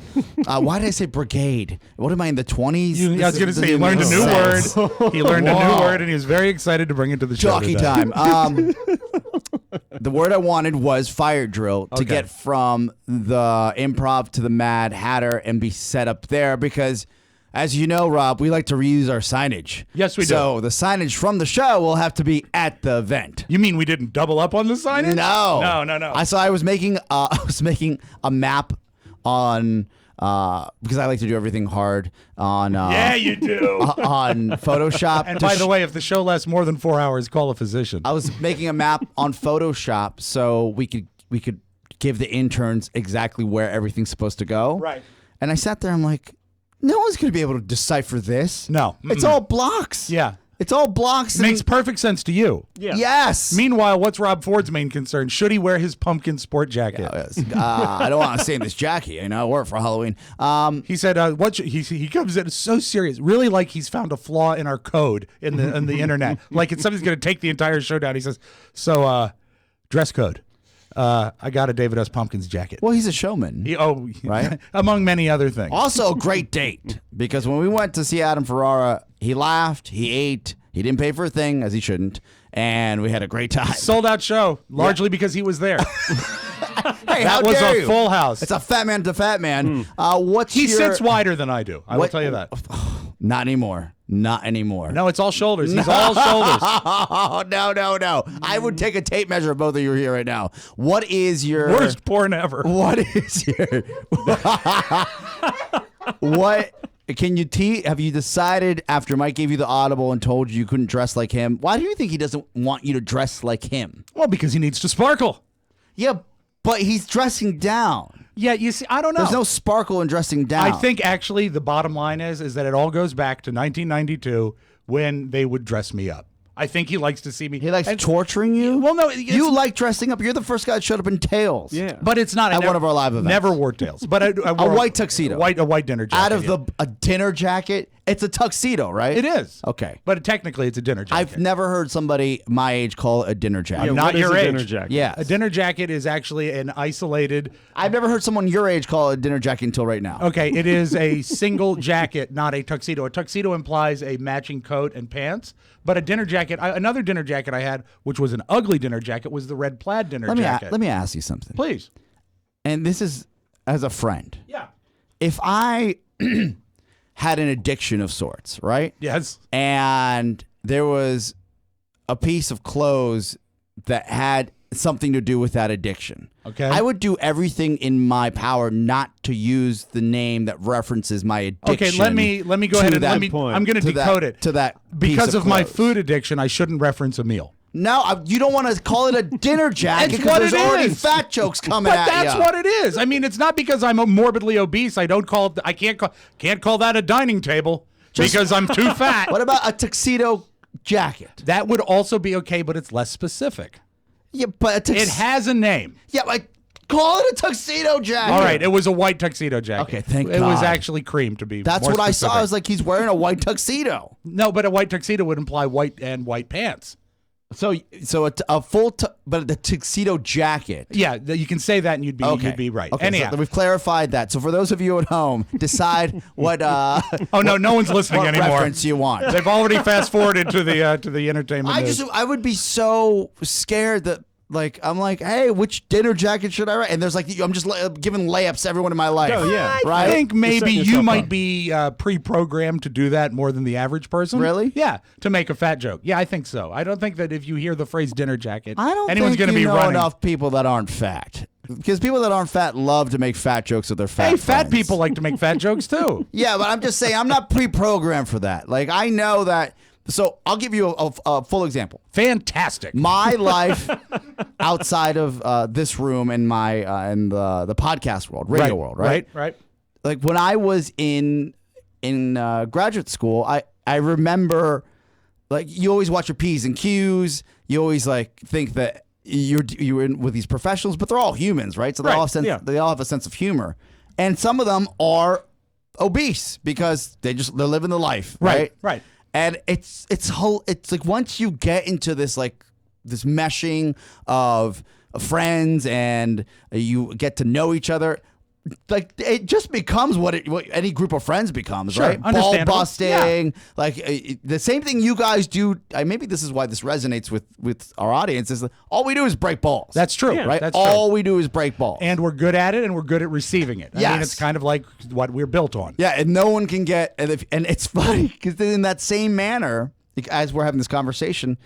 Why did I say brigade? What am I in the 20s? I was going to say he learned a new word. He learned a new word, and he was very excited to bring it to the show. Jockey time. The word I wanted was fire drill to get from the Improv to the Mad Hatter and be set up there because, as you know, Rob, we like to reuse our signage. Yes, we do. So the signage from the show will have to be at the event. You mean we didn't double up on the signage? No. No. I was making a map on because I like to do everything hard on yeah, you do. on Photoshop. And by the way, if the show lasts more than 4 hours, call a physician. I was making a map on Photoshop so we could give the interns exactly where everything's supposed to go. Right. And I sat there, I'm like, no one's going to be able to decipher this. No. It's all blocks. Yeah. It's all blocks. Makes perfect sense to you. Yeah. Yes. Meanwhile, what's Rob Ford's main concern? Should he wear his pumpkin sport jacket? I don't want to stay in this jacket. I wore it for Halloween. He said, he comes in so serious, really like he's found a flaw in our code in the internet. Like it's something's going to take the entire show down. He says, so dress code. I got a David S. Pumpkins jacket. Well, he's a showman. Right? Among many other things. Also, a great date, because when we went to see Adam Ferrara, he laughed, he ate, he didn't pay for a thing, as he shouldn't, and we had a great time. Sold out show, largely because he was there. Hey, that was a full house. It's a fat man to fat man. He sits wider than I do. I will tell you that. Not anymore. Not anymore. No, it's all shoulders. He's all shoulders. No. I would take a tape measure of both of you here right now. What is your worst porn ever? What is your what? Can you have you decided after Mike gave you the audible and told you couldn't dress like him? Why do you think he doesn't want you to dress like him? Well, because he needs to sparkle. Yeah, but he's dressing down. Yeah, you see, I don't know. There's no sparkle in dressing down. I think actually the bottom line is that it all goes back to 1992 when they would dress me up. I think he likes to see me. He likes torturing you? Well, no. You like dressing up. You're the first guy that showed up in tails. Yeah. But it's not. At one of our live events. Never wore tails. But I wore a white tuxedo. A white dinner jacket. Out of a dinner jacket? It's a tuxedo, right? It is. Okay. But technically, it's a dinner jacket. I've never heard somebody my age call it a dinner jacket. Yeah, not what is your a age. dinner jacket? Yeah. A dinner jacket is actually an isolated. I've never heard someone your age call it a dinner jacket until right now. Okay, it is a single jacket, not a tuxedo. A tuxedo implies a matching coat and pants, but a dinner jacket, another dinner jacket I had, which was an ugly dinner jacket, was the red plaid dinner jacket. Let me ask you something. Please. And this is as a friend. Yeah. If I had an addiction of sorts, right? Yes. And there was a piece of clothes that had something to do with that addiction. Okay. I would do everything in my power not to use the name that references my addiction. Okay, let me go ahead and I'm going to decode it. To that because piece of my clothes. food addiction, I shouldn't reference a meal. No, you don't want to call it a dinner jacket It's because what there's it already is. fat jokes coming But at that's you. what it is. I mean, it's not because I'm morbidly obese. I can't call that a dining table because I'm too fat. What about a tuxedo jacket? That would also be okay, but it's less specific. Yeah, but It has a name. Yeah, like call it a tuxedo jacket. All right, it was a white tuxedo jacket. Okay, thank It was God. actually cream, to be That's more what I specific. saw. I was like, he's wearing a white tuxedo. No, but a white tuxedo would imply white pants. So a full, but the tuxedo jacket. Yeah, you can say that and you'd be right. Okay, Anyhow. so we've clarified that. So for those of you at home, decide what. Oh no one's listening what anymore. reference you want. They've already fast forwarded to the entertainment. I would be so scared that. Like, I'm like, hey, which dinner jacket should I write? And there's like, I'm just giving layups to everyone in my life. Oh, yeah. I think maybe setting you yourself might up. be pre-programmed to do that more than the average person. Really? Yeah, to make a fat joke. Yeah, I think so. I don't think that if you hear the phrase dinner jacket, I don't anyone's think going to you be know running. enough people that aren't fat. Because people that aren't fat love to make fat jokes with their fat Hey, fat friends. people like to make fat jokes too. Yeah, but I'm just saying, I'm not pre-programmed for that. Like, I know that. So I'll give you a full example. Fantastic. My life outside of this room and my and the podcast world, radio world, right? Right. Like when I was in graduate school, I remember like you always watch your P's and Q's. You always like think that you're in with these professionals, but they're all humans, right? So they all have they all have a sense of humor, and some of them are obese because they're living the life, right? Right. And it's like once you get into this like this meshing of friends and you get to know each other, like it just becomes what any group of friends becomes, Sure, right? Ball understandable. busting, like the same thing you guys do. Maybe this is why this resonates with our audience. Is all we do is break balls. That's true. Yeah, right. That's All true. we do is break balls, And we're good at it, and we're good at receiving it. I mean, Yes. it's kind of like what we're built on. yeah, and no one can get. And it's funny because in that same manner, as we're having this conversation,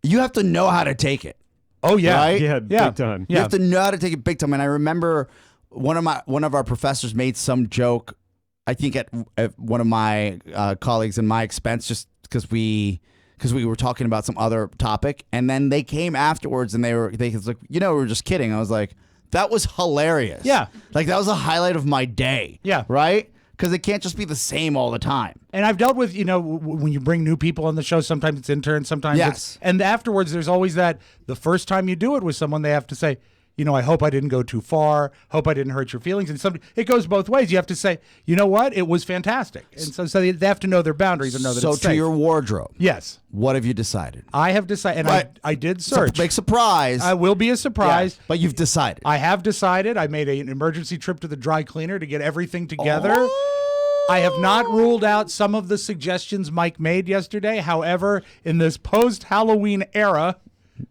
you have to know how to take it. Oh yeah, Right? Yeah, big time. You have to know how to take it big time. And I remember one of our professors made some joke, I think at one of my colleagues in my expense, just because we were talking about some other topic, and then they came afterwards and they was like, we were just kidding. I was like, that was hilarious. Yeah. like that was a highlight of my day. Yeah. right. Because it can't just be the same all the time. And I've dealt with, when you bring new people on the show, sometimes it's interns, sometimes Yes. and afterwards there's always that the first time you do it with someone, they have to say, I hope I didn't go too far. Hope I didn't hurt your feelings. And it goes both ways. You have to say, you know what? It was fantastic. And so they have to know their boundaries and know that So it's to safe. your wardrobe, Yes. what have you decided? I have decided, and Right. I did search. Big surprise. I will be a surprise. But you've decided. I have decided. I made an emergency trip to the dry cleaner to get everything together. I have not ruled out some of the suggestions Mike made yesterday. However, in this post-Halloween era,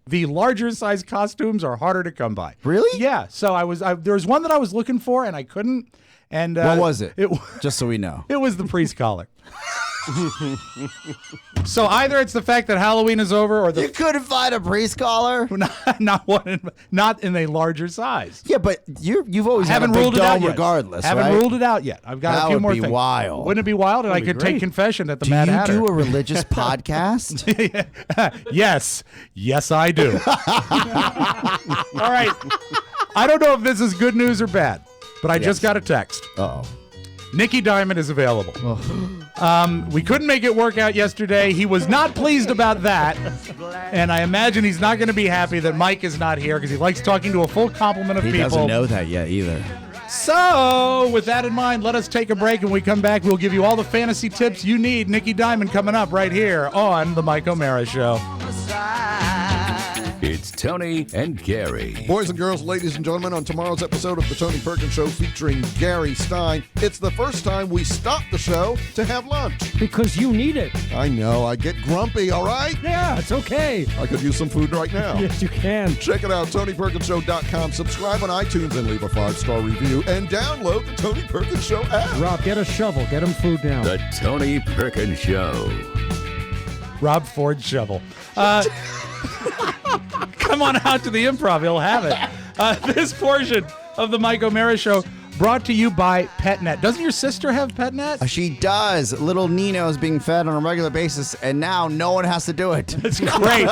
the larger size costumes are harder to come by. Really? Yeah. So there was one that I was looking for and I couldn't. And What was it? It Just so we know. it was the priest collar. So either it's the fact that Halloween is over, or You couldn't find a priest collar? not in a larger size. Yeah, but you've always had a Haven't big ruled it out dome yet. regardless, Haven't right? ruled it out yet. I've got That a few would more be things. wild. Wouldn't it be wild? And I could take confession at the Do Mad you Hatter. do a religious podcast? Yes, I do. All right. I don't know if this is good news or bad, but I just got a text. Uh-oh. Nikki Diamond is available. We couldn't make it work out yesterday. He was not pleased about that. And I imagine he's not going to be happy that Mike is not here because he likes talking to a full complement of people. He doesn't know that yet either. So, with that in mind, let us take a break. And when we come back, we'll give you all the fantasy tips you need. Nikki Diamond coming up right here on The Mike O'Mara Show. It's Tony and Gary. Boys and girls, ladies and gentlemen, on tomorrow's episode of The Tony Perkins Show featuring Gary Stein, it's the first time we stop the show to have lunch. Because you need it. I know, I get grumpy, all right? Yeah, it's okay. I could use some food right now. Yes, you can. Check it out, TonyPerkinsShow.com. Subscribe on iTunes and leave a 5-star review. And download the Tony Perkins Show app. Rob, get a shovel. Get him food now. The Tony Perkins Show. Rob Ford shovel. Come on out to the Improv. He'll have it. This portion of the Mike O'Mara Show brought to you by PetNet. Doesn't your sister have PetNet? She does. Little Nino is being fed on a regular basis, and now no one has to do it. It's great.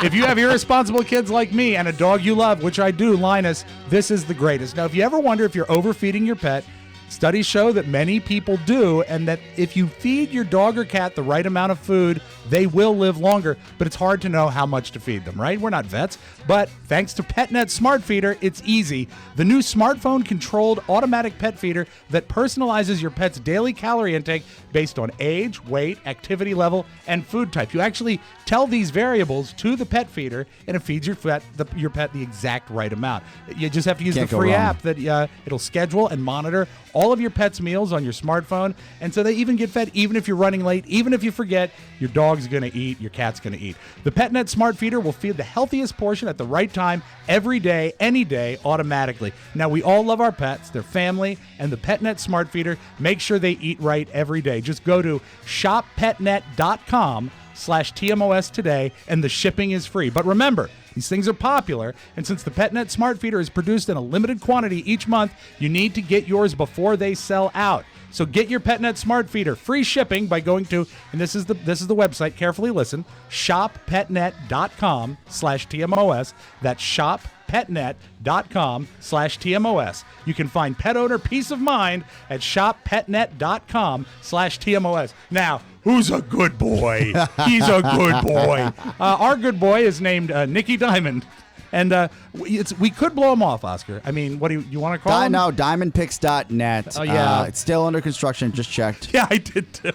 If you have irresponsible kids like me and a dog you love, which I do, Linus, this is the greatest. Now, if you ever wonder if you're overfeeding your pet, studies show that many people do, and that if you feed your dog or cat the right amount of food, they will live longer, but it's hard to know how much to feed them, right? We're not vets, but thanks to PetNet Smart Feeder, it's easy. The new smartphone-controlled automatic pet feeder that personalizes your pet's daily calorie intake based on age, weight, activity level, and food type. You actually tell these variables to the pet feeder, and it feeds your pet the exact right amount. You just have to use the free app that it'll schedule and monitor all of your pet's meals on your smartphone, and so they even get fed even if you're running late, even if you forget, your dog's going to eat, your cat's going to eat. The PetNet Smart Feeder will feed the healthiest portion at the right time, every day, any day, automatically. Now, we all love our pets, their family, and the PetNet Smart Feeder makes sure they eat right every day. Just go to shoppetnet.com/TMOS today, and the shipping is free. But remember, these things are popular, and since the PetNet Smart Feeder is produced in a limited quantity each month, you need to get yours before they sell out. So get your PetNet Smart Feeder free shipping by going to, and this is the website, carefully listen, shoppetnet.com/TMOS. That's shoppetnet.com/TMOS. You can find pet owner peace of mind at shoppetnet.com/TMOS. Now, who's a good boy? He's a good boy. Our good boy is named Nikki Diamond. And we could blow him off, Oscar. I mean, what do you want to call him? No, diamondpicks.net. Oh, yeah. It's still under construction. Just checked. Yeah, I did too.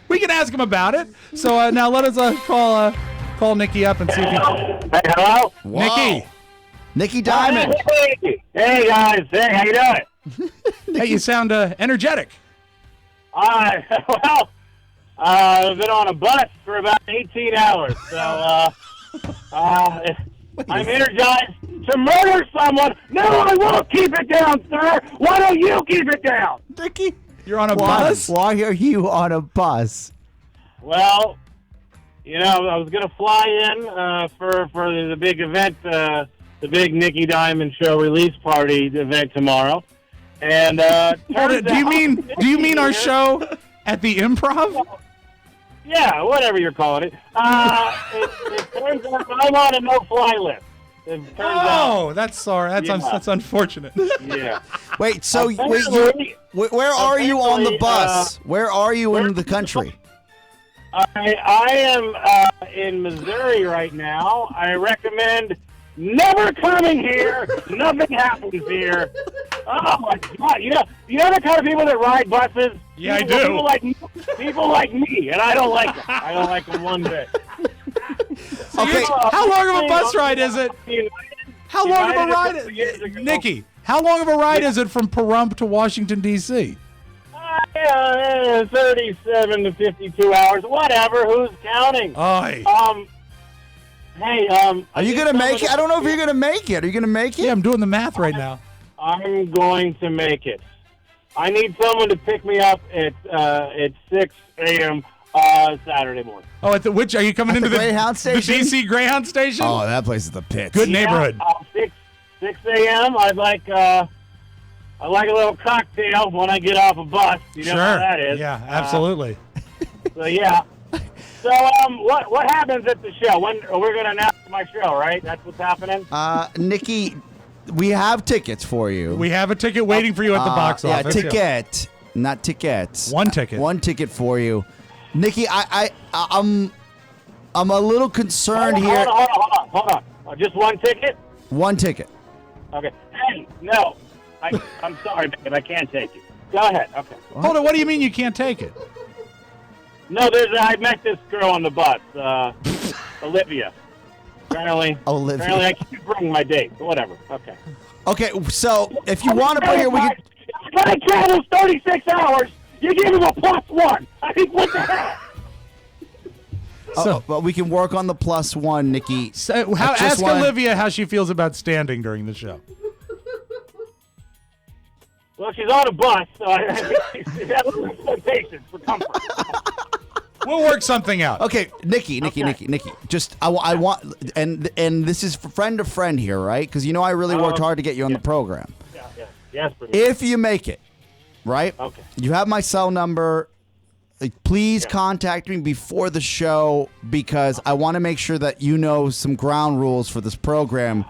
We can ask him about it. So now let us call Nikki up and see if he can. Hey, hello? Nikki Diamond. Hey, guys. Hey, how you doing? Hey, you sound energetic. Well, I've been on a bus for about 18 hours, so I'm energized to murder someone. No, I won't keep it down, sir. Why don't you keep it down? Nikki, you're on a bus? Why are you on a bus? Well, I was going to fly in for the big event, the big Nikki Diamond Show release party event tomorrow. And do you mean our show at the Improv? Yeah, whatever you're calling it. It turns out I'm on a no-fly list. That's sorry. That's unfortunate. Yeah. Wait, so where are you on the bus? Where are you in the country? I am in Missouri right now. I recommend never coming here. Nothing happens here. Oh my God! You know the kind of people that ride buses. Yeah, I do. People like me, and I don't like them. I don't like them one bit. Okay, how long of a bus ride is it? How long of a ride, Nikki? How long of a ride is it from Pahrump to Washington D.C.? 37 to 52 hours. Whatever. Who's counting? Aye. Hey, are you gonna make it? I don't know if you're gonna make it. Are you gonna make it? Yeah, I'm doing the math right now. I'm going to make it. I need someone to pick me up at 6 a.m. Saturday morning. Oh, at which are you coming into the Greyhound station? The DC Greyhound station? Oh, that place is the pits. Good neighborhood. 6 a.m. I'd like a little cocktail when I get off a bus. You know how that is. Yeah, absolutely. So yeah. So what happens at the show? When we're going to announce my show, right? That's what's happening. Nikki, we have tickets for you. We have a ticket waiting for you at the box office. Yeah, ticket. Not tickets. One ticket. One ticket for you. Nikki, I'm a little concerned here. Hold on. Just one ticket? One ticket. Okay. Hey, no. I'm sorry, babe. I can't take it. Go ahead. Okay. Hold on. What do you mean you can't take it? No, I met this girl on the bus, Olivia. Apparently, I can't bring my date. Whatever. Okay. Okay, so if you want to bring it, we can... If a guy travels 36 hours, you give him a +1. I think, what the hell? But we can work on the +1, Nikki. So ask Olivia how she feels about standing during the show. Well, she's on a bus, so I have little expectations for comfort. We'll work something out. Okay, Nikki. Just I want, and this is friend to friend here, right? Because I really worked hard to get you on the program. Yes, if you make it, right? Okay. You have my cell number. Please contact me before the show because I want to make sure that you know some ground rules for this program,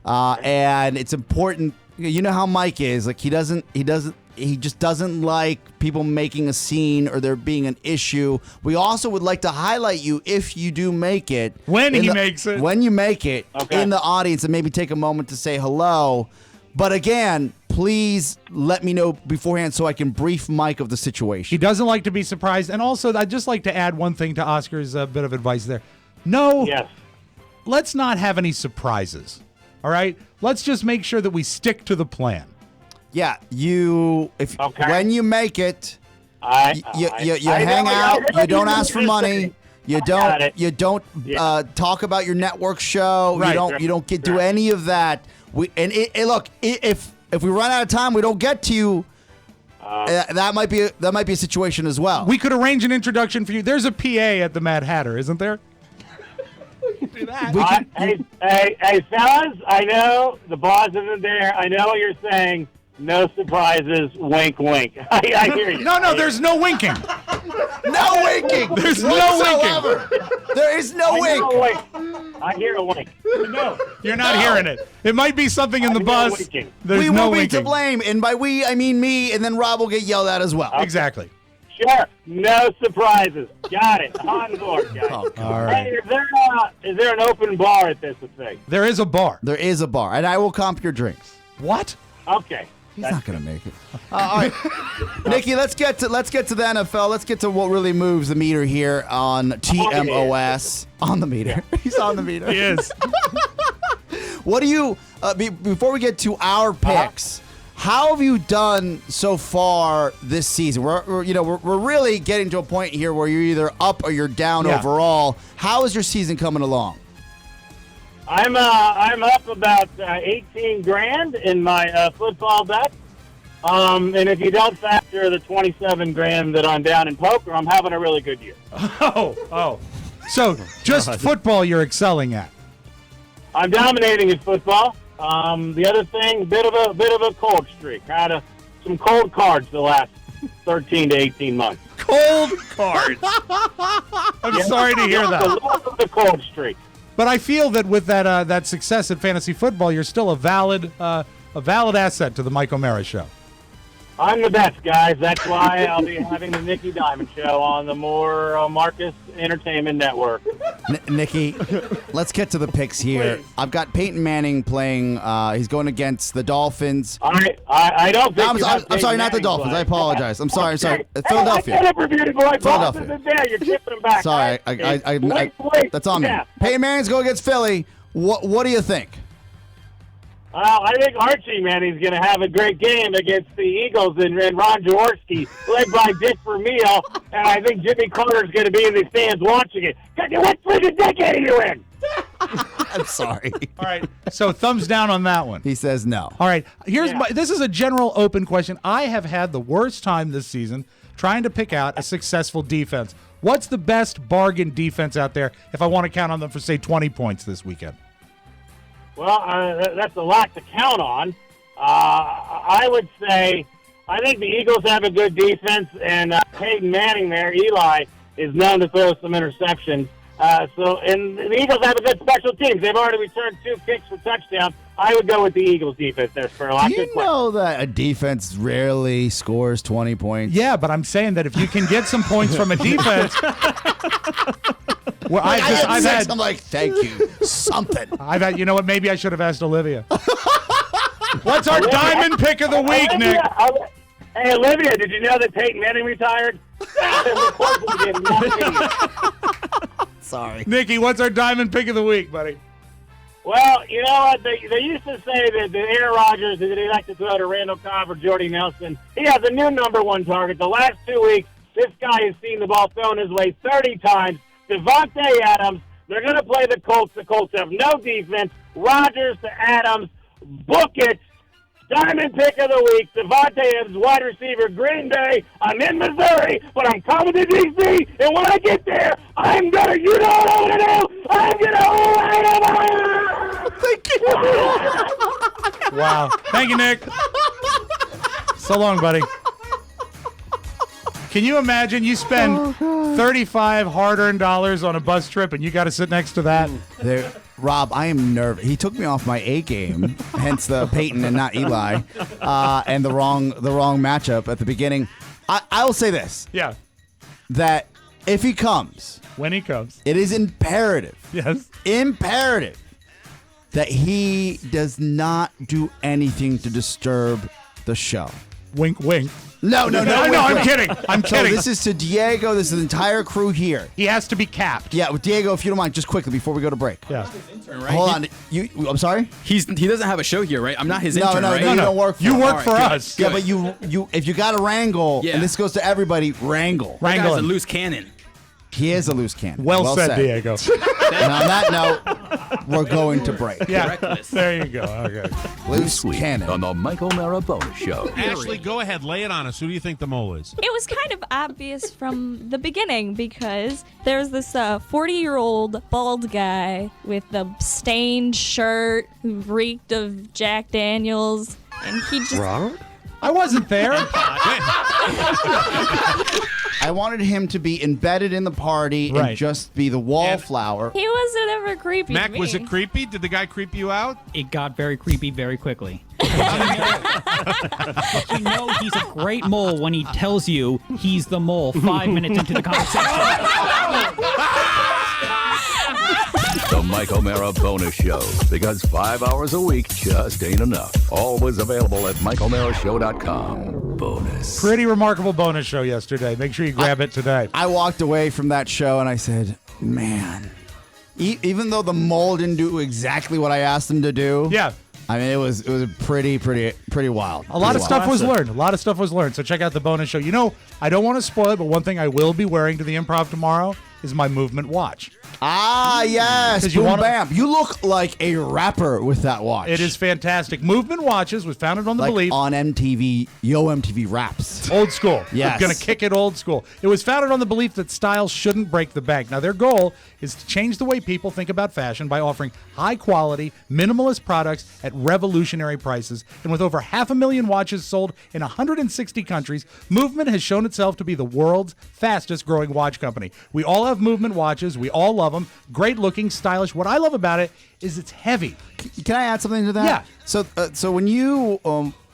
and it's important. You know how Mike is. Like he just doesn't like people making a scene or there being an issue. We also would like to highlight you if you do make it. When you make it in the audience and maybe take a moment to say hello. But again, please let me know beforehand so I can brief Mike of the situation. He doesn't like to be surprised. And also, I'd just like to add one thing to Oscar's bit of advice there. No, let's not have any surprises. All right? Let's just make sure that we stick to the plan. Yeah, when you make it, you hang out. You don't ask for money. You don't talk about your network show. Right, you don't do any of that. Look, if we run out of time, we don't get to you. That might be a situation as well. We could arrange an introduction for you. There's a PA at the Mad Hatter, isn't there? We can do that. Hey, fellas, I know the boss isn't there. I know what you're saying. No surprises. Wink, wink. I hear you. No, there's no winking. No winking. There's no winking. There is no wink. I hear a wink. No, you're not hearing it. It might be something in the bus. We will be to blame, and by we, I mean me, and then Rob will get yelled at as well. Exactly. Sure. No surprises. Got it. On board, guys. All right. Hey, is there an open bar at this thing? There is a bar. There is a bar, and I will comp your drinks. What? Okay. He's not going to make it. All right, Nikki, let's get to the NFL. Let's get to what really moves the meter here on TMOS. On the meter. He's on the meter. He is. What do you before we get to our picks? How have you done so far this season? We're really getting to a point here where you're either up or you're down overall. How is your season coming along? I'm up about 18 grand in my football bet. And if you don't factor the 27 grand that I'm down in poker, I'm having a really good year. Oh. So just football you're excelling at. I'm dominating in football. The other thing, bit of a cold streak. Had some cold cards the last 13 to 18 months. Cold cards. I'm sorry to hear that. The cold streak. But I feel that with that success at fantasy football, you're still a valid asset to the Mike O'Mara Show. I'm the best, guys. That's why I'll be having the Nikki Diamond Show on the more Marcus Entertainment Network. Nikki, let's get to the picks here. Please. I've got Peyton Manning playing. He's going against the Dolphins. I don't think I'm sorry, not the Dolphins. I apologize. I'm sorry. Philadelphia. Philadelphia. You're tipping them back. Sorry, that's on me. Peyton Manning's going against Philly. What do you think? I think Archie Manning's going to have a great game against the Eagles and Ron Jaworski, led by Dick Vermeil, and I think Jimmy Carter's going to be in the stands watching it. What friggin' decade are you in? I'm sorry. All right, so thumbs down on that one. He says no. All right, this is a general open question. I have had the worst time this season trying to pick out a successful defense. What's the best bargain defense out there if I want to count on them for, say, 20 points this weekend? Well, that's a lot to count on. I would say I think the Eagles have a good defense, and Peyton Manning there, Eli, is known to throw some interceptions. And the Eagles have a good special teams. They've already returned 2 kicks for touchdowns. I would go with the Eagles defense there for a lot. Do you know that a defense rarely scores 20 points? Yeah, but I'm saying that if you can get some points from a defense. Well, I'm like, thank you. Something. I've had, you know what? Maybe I should have asked Olivia. What's our diamond pick of the week, Nick? Hey, Olivia, did you know that Peyton Manning retired? Sorry. Nikki, what's our diamond pick of the week, buddy? Well, you know what? They used to say that Aaron Rodgers, that he liked to throw to Randall Cobb or Jordy Nelson. He has a new number 1 target. The last 2 weeks, this guy has seen the ball thrown his way 30 times. Devontae Adams, they're going to play the Colts. The Colts have no defense. Rodgers to Adams, book it. Diamond pick of the week, Devontae Adams, wide receiver, Green Bay. I'm in Missouri, but I'm coming to D.C., and when I get there, I'm going to, you know what I'm going to do? I'm going to light him up! Wow. Thank you, Nick. So long, buddy. Can you imagine you spend 35 hard-earned dollars on a bus trip, and you got to sit next to that? Rob, I am nervous. He took me off my A game, hence the Peyton and not Eli, and the wrong matchup at the beginning. I will say this. Yeah. That if he comes. When he comes. It is imperative. Yes. Imperative that he does not do anything to disturb the show. Wink, wink. No, I'm kidding. I'm kidding. So this is to Diego. This is the entire crew here. He has to be capped. Yeah, with Diego, if you don't mind, just quickly before we go to break. Yeah. Right? Hold on. I'm sorry? He doesn't have a show here, right? I'm not his intern, right? No, you don't work for You us. work for us. Yeah, but you if you got to wrangle, and this goes to everybody, wrangle. That guy's Wrangle a him. loose cannon. He is a loose cannon. Well said, Diego. And on that note, we're going to break. Yeah, there you go. Okay. Loose cannon. On the Mike O'Mara Bonus Show. Ashley, go ahead. Lay it on us. Who do you think the mole is? It was kind of obvious from the beginning because there's this 40-year-old bald guy with a stained shirt who reeked of Jack Daniels, and he just... Robert? I wasn't there. I wanted him to be embedded in the party and just be the wallflower. He wasn't ever creepy Mac, to me. was it creepy? Did the guy creep you out? It got very creepy very quickly. You know he's a great mole when he tells you he's the mole 5 minutes into the conversation. The Mike O'Mara Bonus Show. Because 5 hours a week just ain't enough. Always available at MikeO'MaraShow.com. Bonus. Pretty remarkable bonus show yesterday. Make sure you grab it today. I walked away from that show and I said, man, even though the mole didn't do exactly what I asked him to do. Yeah. I mean, it was pretty wild. A lot of stuff was learned. A lot of stuff was learned. So check out the bonus show. You know, I don't want to spoil it, but one thing I will be wearing to the Improv tomorrow is my movement watch. Ah, yes. Boom, bam. You look like a rapper with that watch. It is fantastic. Movement Watches was founded on the like belief. on MTV, MTV Raps. Old school. Yes. We're going to kick it old school. It was founded on the belief that style shouldn't break the bank. Now, their goal is to change the way people think about fashion by offering high-quality, minimalist products at revolutionary prices. And with over 500,000 watches sold in 160 countries, Movement has shown itself to be the world's fastest-growing watch company. We all have Movement watches. We all love them. Great-looking, stylish. What I love about it is it's heavy. Can I add something to that? Yeah. So when you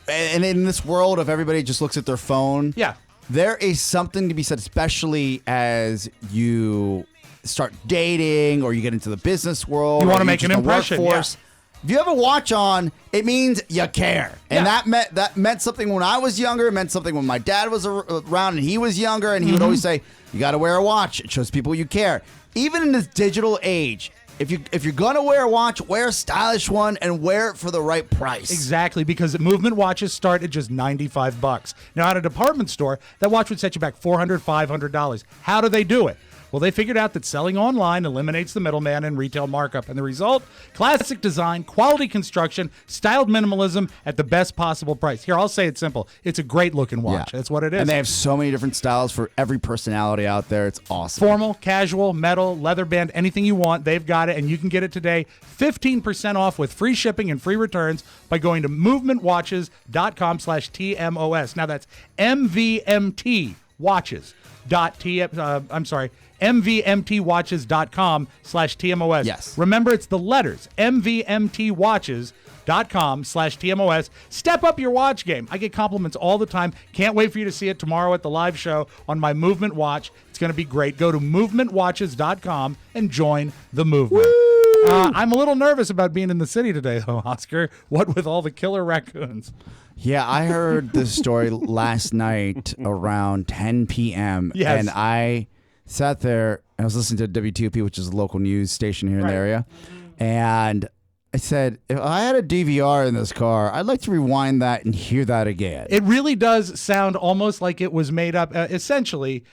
and in this world of everybody just looks at their phone. Yeah. There is something to be said, especially as you start dating or you get into the business world. You want to make an impression. Workforce. Yeah. If you have a watch on, it means you care. And that meant something when I was younger. It meant something when my dad was around and he was younger. And he would always say, you got to wear a watch. It shows people you care. Even in this digital age, if you're going to wear a watch, wear a stylish one and wear it for the right price. Exactly, because Movement watches start at just $95. Now, at a department store, that watch would set you back $400, $500. How do they do it? Well, they figured out that selling online eliminates the middleman and retail markup. And the result? Classic design, quality construction, styled minimalism at the best possible price. Here, I'll say it simple. It's a great-looking watch. Yeah. That's what it is. And they have so many different styles for every personality out there. It's awesome. Formal, casual, metal, leather band, anything you want, they've got it, and you can get it today. 15% off with free shipping and free returns by going to movementwatches.com/TMOS. Now, that's MVMT. mvmtwatches.com/TMOS. Yes. Remember, it's the letters mvmtwatches.com/TMOS. Step up your watch game. I get compliments all the time. Can't wait for you to see it tomorrow at the live show on my Movement Watch. It's going to be great. Go to movementwatches.com and join the movement. I'm a little nervous about being in the city today, though, Oscar. What with all the killer raccoons? Yeah, I heard this story last night around 10 p.m. Yes. And I sat there and I was listening to WTOP, which is a local news station here in the area. And I said, if I had a DVR in this car, I'd like to rewind that and hear that again. It really does sound almost like it was made up. Essentially,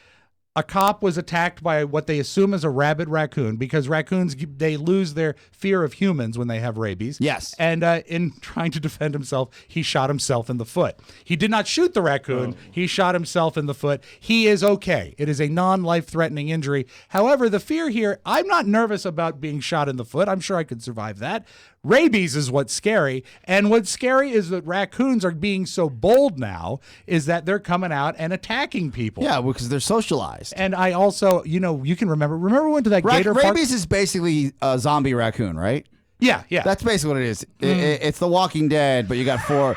a cop was attacked by what they assume is a rabid raccoon, because raccoons, they lose their fear of humans when they have rabies. Yes. And in trying to defend himself, he shot himself in the foot. He did not shoot the raccoon. He shot himself in the foot. He is okay. It is a non-life-threatening injury. However, the fear here, I'm not nervous about being shot in the foot. I'm sure I could survive that. Rabies is what's scary. And what's scary is that raccoons are being so bold now, is that they're coming out and attacking people. Yeah, because they're socialized. And I also, you can remember we went to that gator park? Rabies is basically a zombie raccoon, right? Yeah. That's basically what it is. It's The Walking Dead, but you got four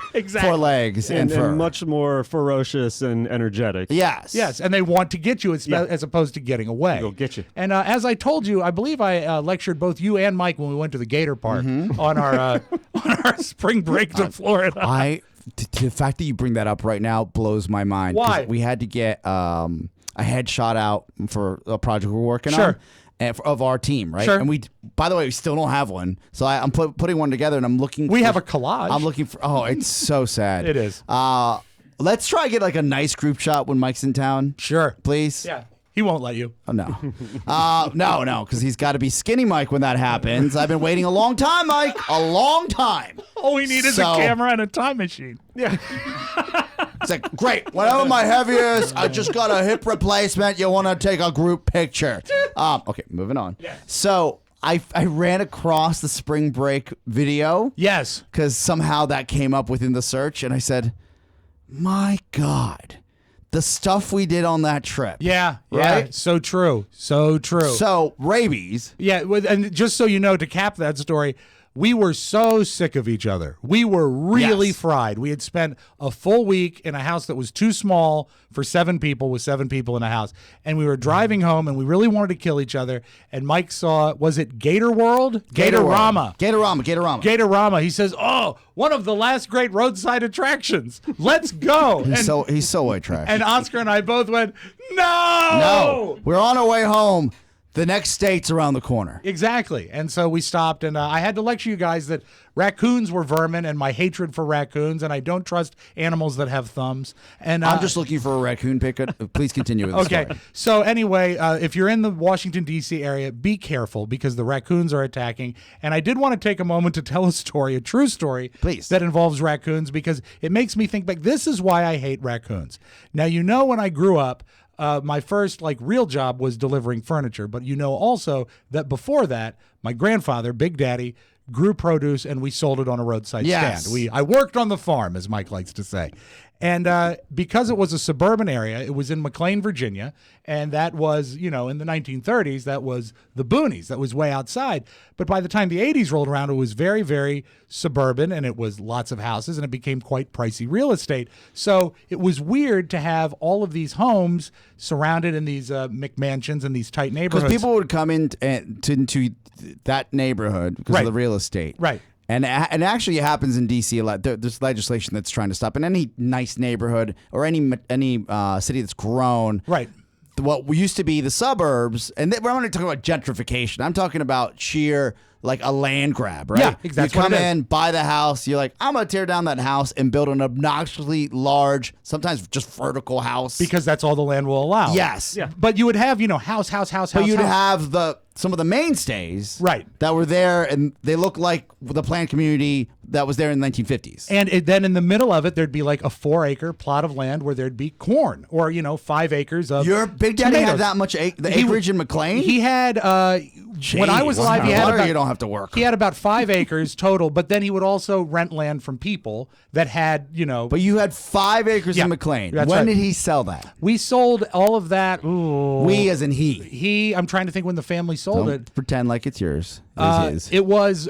legs and fur. And much more ferocious and energetic. Yes. And they want to get you as opposed to getting away. They'll get you. And as I told you, I believe I lectured both you and Mike when we went to the gator park on our spring break to Florida. The fact that you bring that up right now blows my mind. Why? We had to get a headshot out for a project we're working on. Of our team, right? Sure. And we, by the way, we still don't have one. So I'm putting one together, and I'm looking. We have a collage. I'm looking for. Oh, it's so sad. It is. Let's try to get like a nice group shot when Mike's in town. Sure, please. Yeah, he won't let you. Oh no, no, because he's got to be skinny Mike when that happens. I've been waiting a long time, Mike, a long time. All we need is a camera and a time machine. Yeah. It's like, great. Whenever my heavy is, I just got a hip replacement. You want to take a group picture? Okay, moving on. Yes. So I ran across the spring break video. Yes. Because somehow that came up within the search, and I said, my God, the stuff we did on that trip. Yeah. Right? So true. So true. So rabies. Yeah. And just so you know, to cap that story, we were so sick of each other. We were really fried. We had spent a full week in a house that was too small for 7 people, with 7 people in a house. And we were driving home, and we really wanted to kill each other. And Mike saw, was it Gator World? Gatorama. Gatorama. He says, oh, one of the last great roadside attractions. Let's go. He's so white trash. And Oscar and I both went, no. We're on our way home. The next state's around the corner. Exactly. And so we stopped, and I had to lecture you guys that raccoons were vermin, and my hatred for raccoons, and I don't trust animals that have thumbs. And I'm just looking for a raccoon picket. Please continue with the okay. story. So anyway, if you're in the Washington, D.C. area, be careful, because the raccoons are attacking. And I did want to take a moment to tell a story, a true story, please, that involves raccoons, because it makes me think back. This is why I hate raccoons. Now, when I grew up, my first real job was delivering furniture, but also that before that, my grandfather, Big Daddy, grew produce, and we sold it on a roadside stand. I worked on the farm, as Mike likes to say. And because it was a suburban area, it was in McLean, Virginia, and that was, in the 1930s, that was the boonies. That was way outside. But by the time the 80s rolled around, it was very, very suburban, and it was lots of houses, and it became quite pricey real estate. So it was weird to have all of these homes surrounded in these McMansions and these tight neighborhoods. Because people would come into that neighborhood because of the real estate. Right. And actually, it happens in D.C. a lot. There's legislation that's trying to stop in any nice neighborhood or any city that's grown. Right. What used to be the suburbs, and we're not talking about gentrification. I'm talking about sheer a land grab, right? Yeah, exactly. You come in, buy the house. You're like, I'm gonna tear down that house and build an obnoxiously large, sometimes just vertical house, because that's all the land will allow. Yes. Yeah. But you would have, house. But you'd have some of the mainstays, right, that were there, and they look like the planned community that was there in the 1950s. And then in the middle of it, there'd be a 4-acre plot of land where there'd be corn, or 5 acres of. Your Big Daddy had that much acreage in McLean? He had when I was alive, he had about, you don't have to work. He had about 5 acres total, but then he would also rent land from people that had, But you had 5 acres in McLean. When did he sell that? We sold all of that. Ooh, we as in he. He. I'm trying to think when the family sold it. Pretend like it's yours. It It was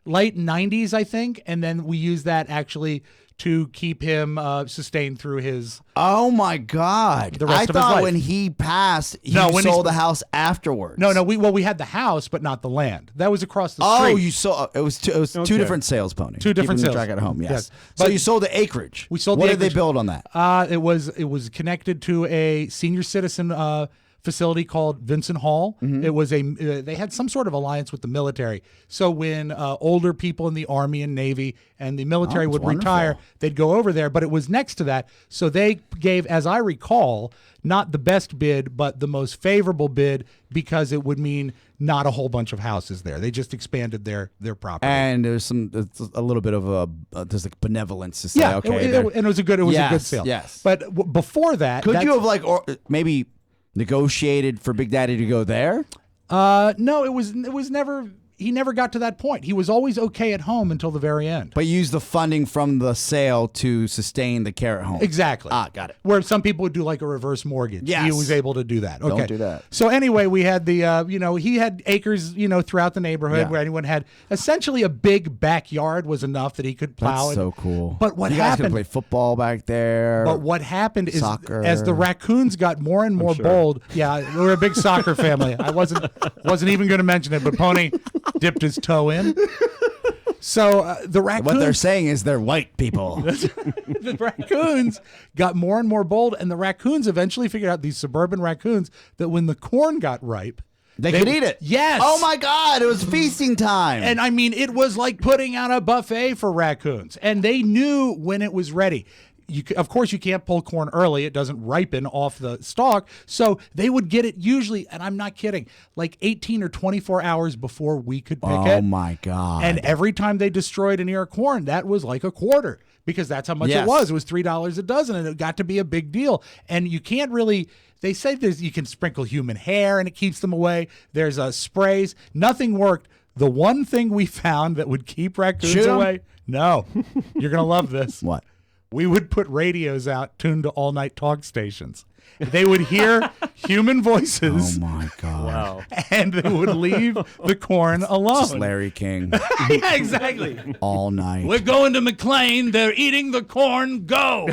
late 90s, I think, and then we used that actually to keep him sustained through his. Oh my God! The rest I of his thought life. when he passed, he when sold the house afterwards. No. We had the house, but not the land. That was across the street. Oh, you sold. It was two different sales, Pony. Two different Keeping sales. the track at home. Yes. But So you sold the acreage. We sold. What the did they acreage. build on that? It was connected to a senior citizen facility called Vincent Hall. Mm-hmm. It was they had some sort of alliance with the military. So when older people in the Army and Navy and the military would retire, they'd go over there. But it was next to that. So they gave, as I recall, not the best bid, but the most favorable bid because it would mean not a whole bunch of houses there. They just expanded their property. And there's a little bit of there's like benevolence to say, okay. and it was a good sale. Yes. But before that, could you have maybe negotiated for Big Daddy to go there? No, it was never. He never got to that point. He was always okay at home until the very end. But used the funding from the sale to sustain the care at home. Exactly. Got it. Where some people would do like a reverse mortgage. Yes. He was able to do that. Okay. Don't do that. So anyway, we had the, he had acres, throughout the neighborhood where anyone had essentially a big backyard was enough that he could plow. That's so cool. But what you guys happened? could play football back there. But what happened is, soccer. as the raccoons got more and more bold. Yeah, we're a big soccer family. I wasn't even going to mention it, but Pony dipped his toe in. So the raccoons. What they're saying is they're white people. The raccoons got more and more bold, and the raccoons eventually figured out, these suburban raccoons, that when the corn got ripe, they could eat it. Yes. Oh my God! It was feasting time. And I mean, it was like putting out a buffet for raccoons, and they knew when it was ready. Of course, you can't pull corn early. It doesn't ripen off the stalk. So they would get it usually, and I'm not kidding, like 18 or 24 hours before we could pick it. Oh, my God. And every time they destroyed an ear of corn, that was like a quarter because that's how much it was. It was $3 a dozen, and it got to be a big deal. And you can't really... They say you can sprinkle human hair, and it keeps them away. There's sprays. Nothing worked. The one thing we found that would keep raccoons away... No. You're going to love this. What? We would put radios out tuned to all-night talk stations. They would hear human voices. Oh, my God. Wow. And they would leave the corn alone. Just Larry King. Yeah, exactly. All night. We're going to McLean. They're eating the corn. Go.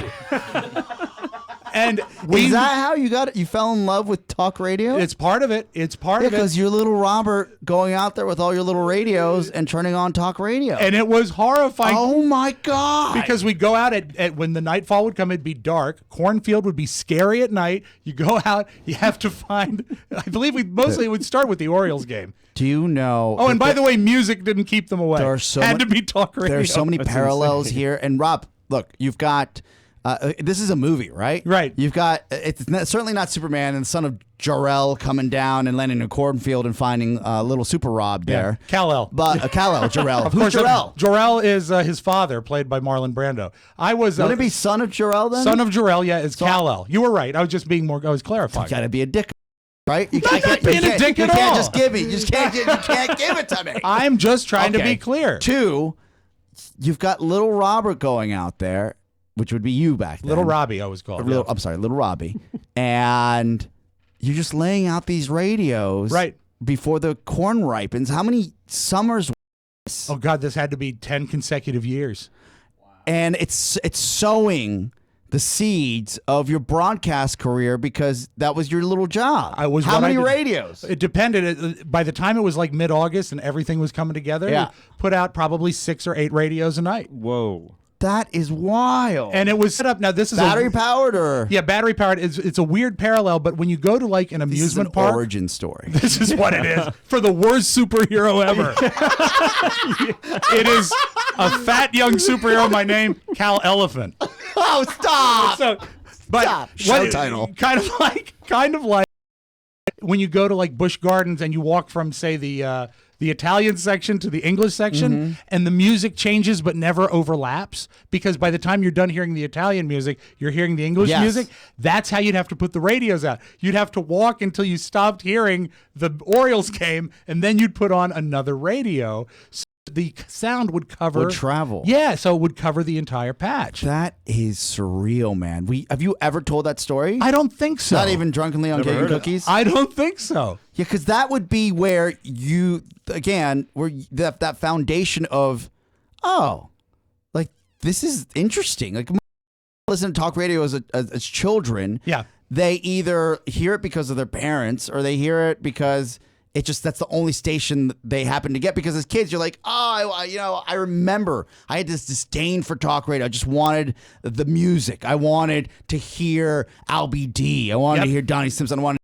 And is that how you got it? You fell in love with talk radio? It's part of it. It's part of it. Because you're little Robert going out there with all your little radios and turning on talk radio. And it was horrifying. Oh, my God. Because we go out at when the nightfall would come, it'd be dark. Cornfield would be scary at night. You go out, you have to find, I believe we mostly would start with the Orioles game. Do you know? Oh, and by the way, music didn't keep them away. There are so Had to be talk radio. There are so many That's parallels insane. here. And Rob, look, you've got... this is a movie, right? Right. You've got certainly not Superman and the son of Jor-El coming down and landing in a cornfield and finding little Super Rob there. Kal-El. But Kal-El, Jor-El. Of Who's course, Jor-El? Jor-El is his father, played by Marlon Brando. Wouldn't it be son of Jor-El then? Son of Jor-El, yeah, is Kal-El. You were right. I was just being I was clarifying. You gotta be a dick, right? You I'm not being a dick at all. You can't just give me. You can't give it to me. I'm just trying to be clear. 2, you've got little Robert going out there, which would be you back then. Little Robbie, I was called. I'm sorry, little Robbie. And you're just laying out these radios before the corn ripens. How many summers? Oh, God, this had to be 10 consecutive years. And it's sowing the seeds of your broadcast career because that was your little job. How many radios? It depended. By the time it was like mid-August and everything was coming together, we put out probably 6 or 8 radios a night. Whoa. That is wild. And it was set up. Now, this is battery powered or? Yeah, battery powered. It's a weird parallel, but when you go to like an amusement park. Origin story. This is what it is for the worst superhero ever. It is a fat young superhero. My name, Cal Elephant. Oh, stop. Stop. Show title. Kind of like when you go to like Busch Gardens and you walk from, say, the the Italian section to the English section, and the music changes but never overlaps, because by the time you're done hearing the Italian music, you're hearing the English music. That's how you'd have to put the radios out. You'd have to walk until you stopped hearing the Orioles game, and then you'd put on another radio. So the sound would travel. Yeah, so it would cover the entire patch. That is surreal, man. Have you ever told that story? I don't think so. Not even drunkenly on cake and cookies? I don't think so. Yeah, because that would be where that foundation of, like, this is interesting. Like, listen to talk radio as children. Yeah. They either hear it because of their parents, or they hear it because that's the only station they happen to get. Because as kids, you're like, I remember I had this disdain for talk radio. I just wanted the music. I wanted to hear Albie D. I wanted to hear Donnie Simpson. I wanted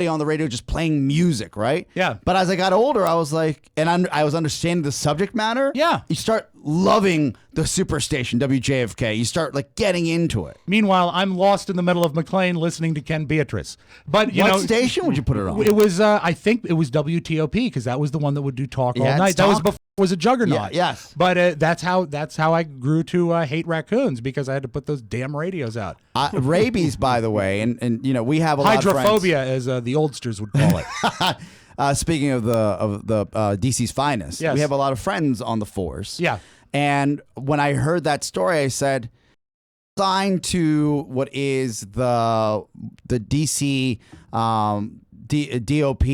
on the radio just playing music, right? Yeah. But as I got older, I was like, and I was understanding the subject matter. Yeah. You start loving the superstation, WJFK. You start like getting into it. Meanwhile, I'm lost in the middle of McLean listening to Ken Beatrice. But what station would you put it on? It was, I think it was WTOP, because that was the one that would do talk all night. That was before it was a juggernaut. Yeah, yes. But that's how I grew to hate raccoons, because I had to put those damn radios out. Rabies, by the way, and we have a lot of hydrophobia, as the oldsters would call it. Speaking of the DC's finest, we have a lot of friends on the force. Yeah. And when I heard that story, I said, signed to what is the DC DOP.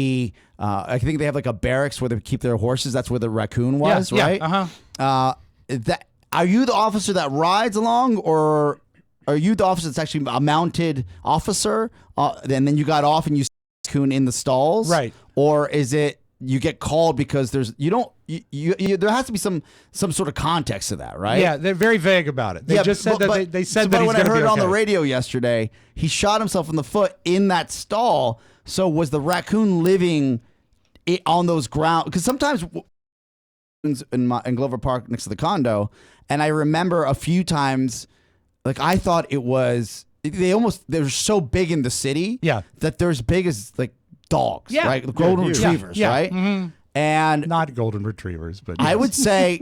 I think they have like a barracks where they keep their horses. That's where the raccoon was, right? Yeah. That are you the officer that rides along, or are you the officer that's actually a mounted officer? And then you got off and you see the raccoon in the stalls, right? Or is it you get called because there has to be some sort of context to that, right? Yeah, they're very vague about it. They just said that they said that he's when I heard it on the okay. radio yesterday, he shot himself in the foot in that stall. So was the raccoon living on those ground? Because sometimes in Glover Park next to the condo, and I remember a few times, like I thought it was they're so big in the city, that they're as big as like dogs, right? Golden retrievers, right? Mm-hmm. And not golden retrievers, but I would say,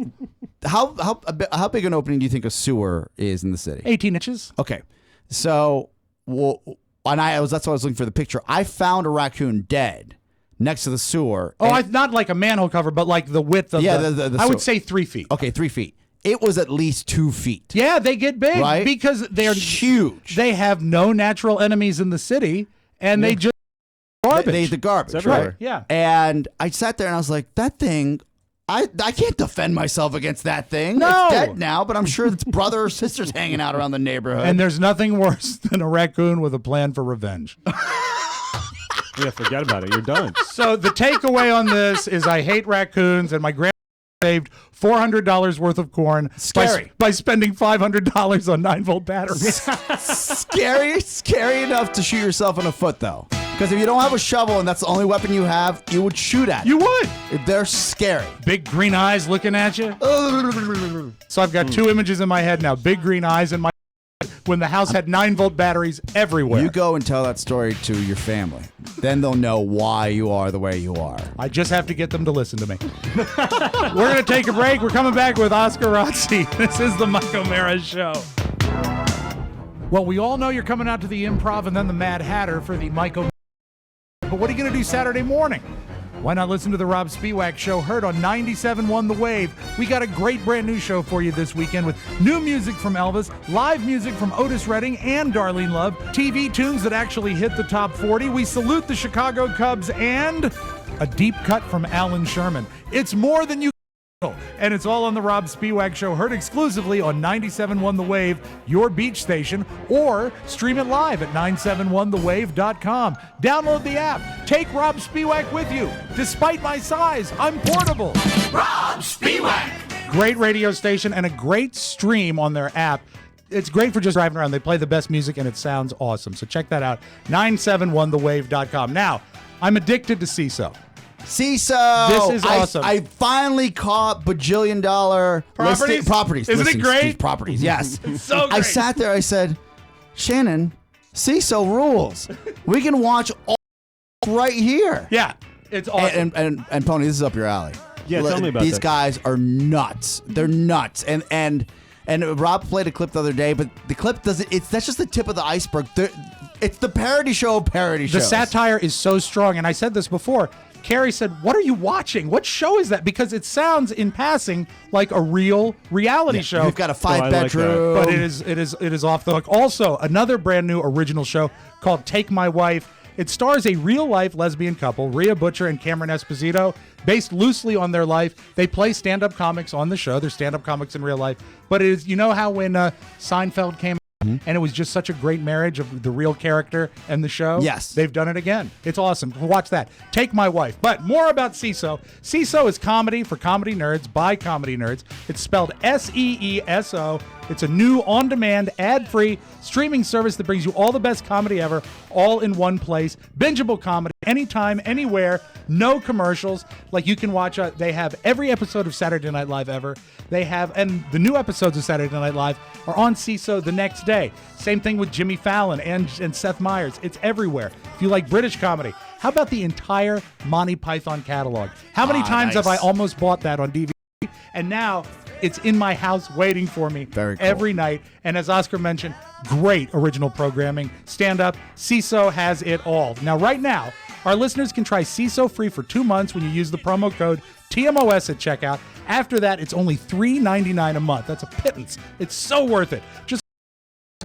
how big an opening do you think a sewer is in the city? 18 inches. Okay, so that's why I was looking for the picture. I found a raccoon dead next to the sewer. Not like a manhole cover, but like the width of the I would say 3 feet. Okay, 3 feet. It was at least 2 feet. Yeah, they get big, right? Because they're huge. They have no natural enemies in the city, and they just garbage. They eat the garbage, right? Yeah. And I sat there and I was like, that thing, I can't defend myself against that thing. No. It's dead now, but I'm sure its brother or sister's hanging out around the neighborhood. And there's nothing worse than a raccoon with a plan for revenge. Yeah, forget about it. You're done. So the takeaway on this is I hate raccoons, and my grandma saved $400 worth of corn by spending $500 on 9-volt batteries. Scary enough to shoot yourself in the foot, though. Because if you don't have a shovel and that's the only weapon you have, you would shoot at it. You would. They're scary. Big green eyes looking at you. So I've got two images in my head now. Big green eyes in my when the house had 9-volt batteries everywhere. You go and tell that story to your family. Then they'll know why you are the way you are. I just have to get them to listen to me. We're going to take a break. We're coming back with Oscar Razzi. This is the Mike O'Mara Show. Well, we all know you're coming out to the Improv and then the Mad Hatter for the Mike O'Mara. But what are you going to do Saturday morning? Why not listen to the Rob Spiewak Show, heard on 97.1 The Wave? We got a great brand new show for you this weekend with new music from Elvis, live music from Otis Redding and Darlene Love, TV tunes that actually hit the top 40. We salute the Chicago Cubs and a deep cut from Alan Sherman. It's more than you and it's all on the Rob Spiewak Show, heard exclusively on 97.1 The Wave, your beach station, or stream it live at 971thewave.com. Download the app. Take Rob Spiewak with you. Despite my size, I'm portable. Rob Spiewak! Great radio station and a great stream on their app. It's great for just driving around. They play the best music and it sounds awesome. So check that out, 971thewave.com. Now, I'm addicted to CISO. CISO. This is awesome. I finally caught bajillion-dollar properties. Isn't it great? Properties, yes. So great. I sat there, I said, Shannon, CISO rules. We can watch all right here. Yeah. It's awesome. And Pony, this is up your alley. Yeah, tell me about these that. guys are nuts. They're nuts. And Rob played a clip the other day, but the clip doesn't. That's just the tip of the iceberg. It's the parody show of parody shows. The satire is so strong, and I said this before. Carrie said, "What are you watching? What show is that?" Because it sounds, in passing, like a real reality show. You've got a 5-bedroom, but it is off the hook. Also, another brand new original show called Take My Wife. It stars a real-life lesbian couple, Rhea Butcher and Cameron Esposito, based loosely on their life. They play stand-up comics on the show. They're stand-up comics in real life. But it is, you know how when Seinfeld came out, and it was just such a great marriage of the real character and the show? Yes. They've done it again. It's awesome. Watch that. Take My Wife. But more about CISO. CISO is comedy for comedy nerds by comedy nerds. It's spelled SEESO. It's a new on-demand, ad-free streaming service that brings you all the best comedy ever, all in one place. Bingeable comedy, anytime, anywhere, no commercials. Like you can watch, they have every episode of Saturday Night Live ever. They have, and the new episodes of Saturday Night Live are on CISO the next day. Same thing with Jimmy Fallon and Seth Meyers. It's everywhere. If you like British comedy, how about the entire Monty Python catalog? How many times have I almost bought that on DVD? And now it's in my house waiting for me every night. And as Oscar mentioned, great original programming. Stand up. CISO has it all. Now, right now, our listeners can try CISO free for 2 months when you use the promo code TMOS at checkout. After that, it's only $3.99 a month. That's a pittance. It's so worth it. Just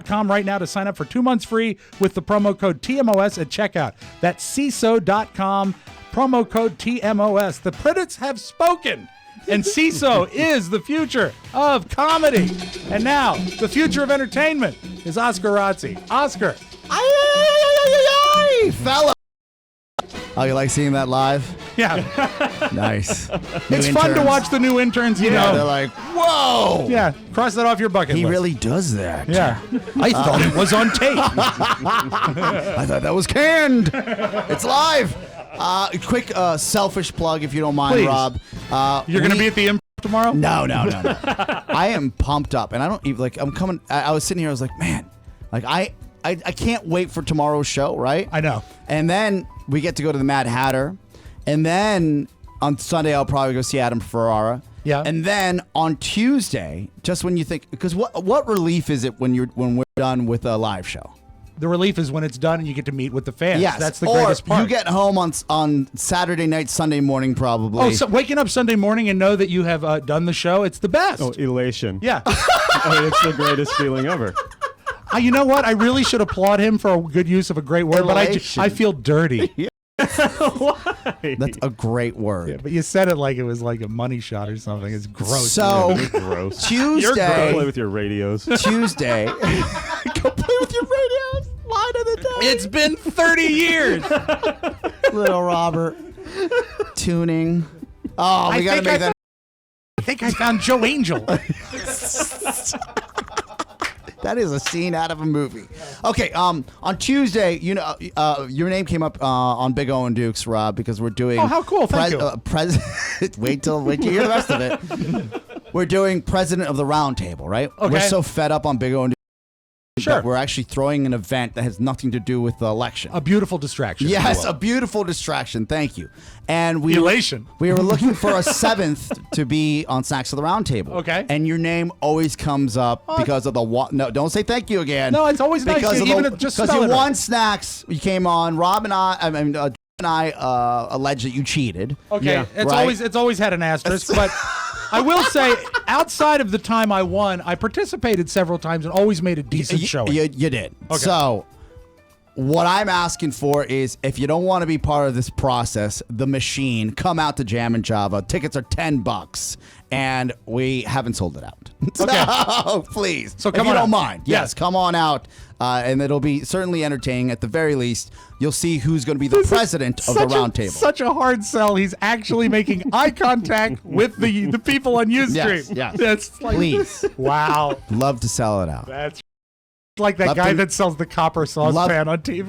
.com right now to sign up for 2 months free with the promo code TMOS at checkout. That's CISO.com, promo code TMOS. The critics have spoken. And CISO is the future of comedy. And now, the future of entertainment is Oscar Razzi. Oscar. Fella. Oh, you like seeing that live? Yeah. Nice. It's fun to watch the new interns, you know. They're like, whoa. Yeah, cross that off your bucket list. He really does that. Yeah. I thought it was on tape. I thought that was canned. It's live. Quick selfish plug, if you don't mind, Please. Rob. You're going to be at the Improv tomorrow? No. I am pumped up, and I don't even I'm coming. I was sitting here. I was like, man, like I can't wait for tomorrow's show. Right? I know. And then we get to go to the Mad Hatter, and then on Sunday I'll probably go see Adam Ferrara. Yeah. And then on Tuesday, just when you think, because what relief is it when we're done with a live show? The relief is when it's done and you get to meet with the fans. Yes, that's the greatest part. You get home on Saturday night, Sunday morning, probably. Oh, so waking up Sunday morning and know that you have done the show, it's the best. Oh, elation. Yeah. I mean, it's the greatest feeling ever. You know what? I really should applaud him for a good use of a great word, Elation. but I feel dirty. Why? That's a great word. Yeah, but you said it like it was like a money shot or something. It's gross. So You're gross. Tuesday, Go play with your radios. Tuesday, go play with your radios. Line of the day. It's been 30 years. Little Robert tuning. Oh, we gotta make that. I think I found Joe Angel. That is a scene out of a movie. Okay, on Tuesday, your name came up on Big O and Dukes, Rob, because we're doing. Oh, how cool! Thank you. Wait till you hear the rest of it. We're doing President of the Round Table, right? Okay. We're so fed up on Big O and Dukes. Sure. That we're actually throwing an event that has nothing to do with the election. A beautiful distraction. Yes, a beautiful distraction. Thank you. And we Elation. We were looking for a seventh to be on Snacks of the Round Table. Okay. And your name always comes up because of the no. Don't say thank you again. No, it's always nice. Because Just you spell it won right. Snacks. You came on. Rob and I allege that you cheated. Okay, Yeah. it's always had an asterisk, but I will say, outside of the time I won, I participated several times and always made a decent showing. You did. Okay. So, what I'm asking for is, if you don't want to be part of this process, the machine, come out to Jam and Java. Tickets are $10, and we haven't sold it out. Okay. So, please, So if come you on don't out. mind, yes, come on out, and it'll be certainly entertaining. At the very least, you'll see who's going to be the president of the round table. Such a hard sell. He's actually making eye contact with the people on Ustream. Yes. That's like, Please. Wow. Love to sell it out. That's like that Love guy to- that sells the copper saucepan on TV.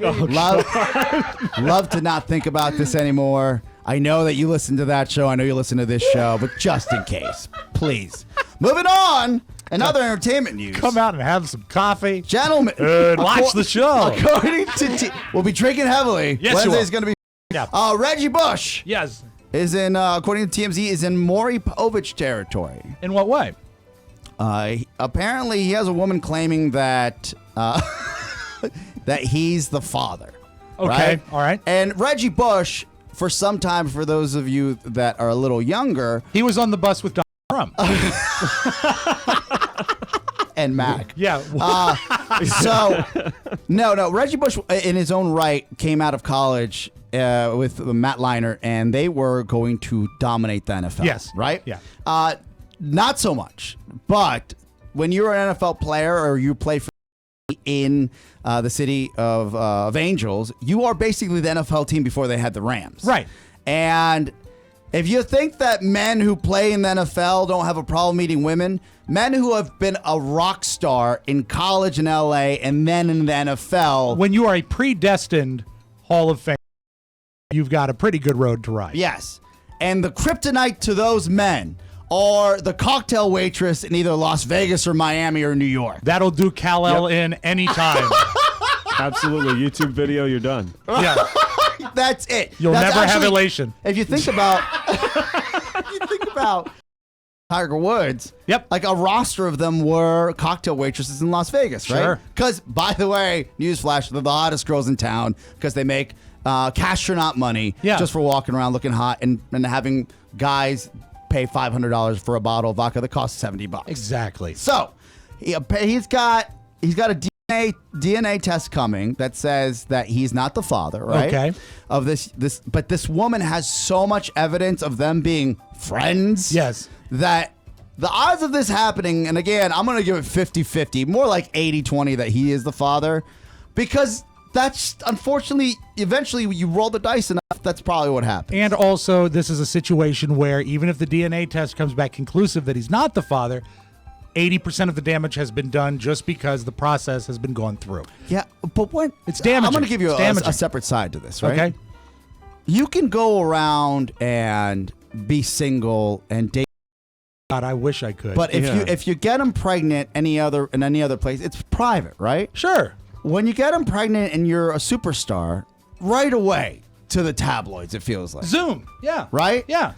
Love to not think about this anymore. I know that you listen to that show. I know you listen to this show, but just in case, please. Moving on. Another entertainment news. Come out and have some coffee. Gentlemen. And watch the show. According to we'll be drinking heavily. Yes, you Wednesday's will. going to be Yeah. Reggie Bush. Yes. Is in, according to TMZ, is in Maury Povich territory. In what way? Apparently, he has a woman claiming that that he's the father. Okay. Right? All right. And Reggie Bush, for some time, for those of you that are a little younger, he was on the bus with Donald Trump and Mac. Yeah. So, no. Reggie Bush, in his own right, came out of college with Matt Leinart, and they were going to dominate the NFL. Yes. Right? Yeah. Not so much. But when you're an NFL player or you play for in the city of Angels, you are basically the NFL team before they had the Rams. Right. And if you think that men who play in the NFL don't have a problem meeting women, men who have been a rock star in college in LA and then in the NFL. When you are a predestined Hall of Fame, you've got a pretty good road to ride. Yes. And the kryptonite to those men are the cocktail waitress in either Las Vegas or Miami or New York. That'll do Kal-El in any time. Absolutely. YouTube video, you're done. Yeah. That's it. You'll That's never have actually, elation. If you think about Tiger Woods, yep, like a roster of them were cocktail waitresses in Las Vegas, right? Sure. Because, by the way, newsflash, they're the hottest girls in town because they make cash or not money just for walking around looking hot and having guys pay $500 for a bottle of vodka that costs $70. Exactly. So he's got a DNA test coming that says that he's not the father, right? Okay. Of but this woman has so much evidence of them being friends. Yes. That the odds of this happening, and again, I'm going to give it 50-50, more like 80-20 that he is the father, because that's unfortunately, eventually you roll the dice enough, that's probably what happens. And also, this is a situation where even if the DNA test comes back conclusive that he's not the father, 80% of the damage has been done just because the process has been gone through. Yeah, but what? It's damaging. I'm going to give you It's a separate side to this, right? Okay. You can go around and be single and date. God, I wish I could. But if you get them pregnant in any other place, it's private, right? Sure. When you get them pregnant and you're a superstar, right away to the tabloids, it feels like. Zoom. Yeah. Right? Yeah.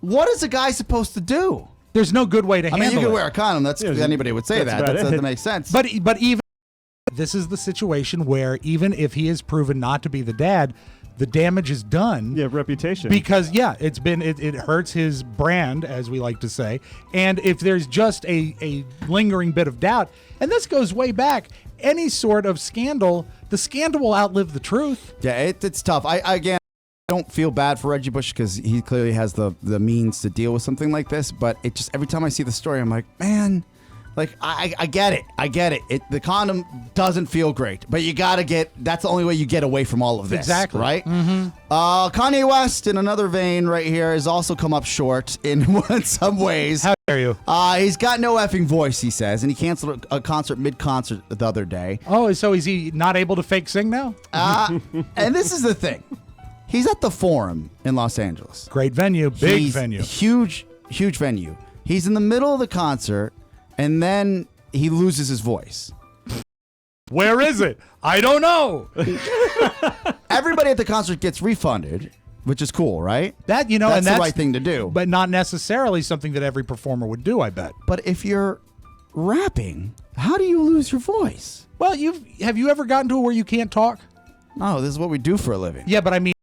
What is a guy supposed to do? There's no good way to handle it. I mean, you can wear a condom. That's anybody would say that. That doesn't make sense. But even this is the situation where even if he is proven not to be the dad, the damage is done. Yeah, reputation. Because it hurts his brand, as we like to say. And if there's just a lingering bit of doubt, and this goes way back, any sort of scandal, the scandal will outlive the truth. Yeah, it's tough. I don't feel bad for Reggie Bush because he clearly has the means to deal with something like this. But it just every time I see the story, I'm like, man. Like, I get it. I get it. The condom doesn't feel great, but you got to that's the only way you get away from all of this. Exactly. Right? Mm-hmm. Kanye West, in another vein right here, has also come up short in some ways. How dare you? He's got no effing voice, he says, and he canceled a concert mid-concert the other day. Oh, so is he not able to fake sing now? And this is the thing. He's at the Forum in Los Angeles. Great venue. Big venue. Huge venue. He's in the middle of the concert. And then he loses his voice. Where is it? I don't know. Everybody at the concert gets refunded, which is cool, right? That's the right thing to do. But not necessarily something that every performer would do, I bet. But if you're rapping, how do you lose your voice? Well, have you ever gotten to where you can't talk? No, this is what we do for a living. Yeah, but I mean,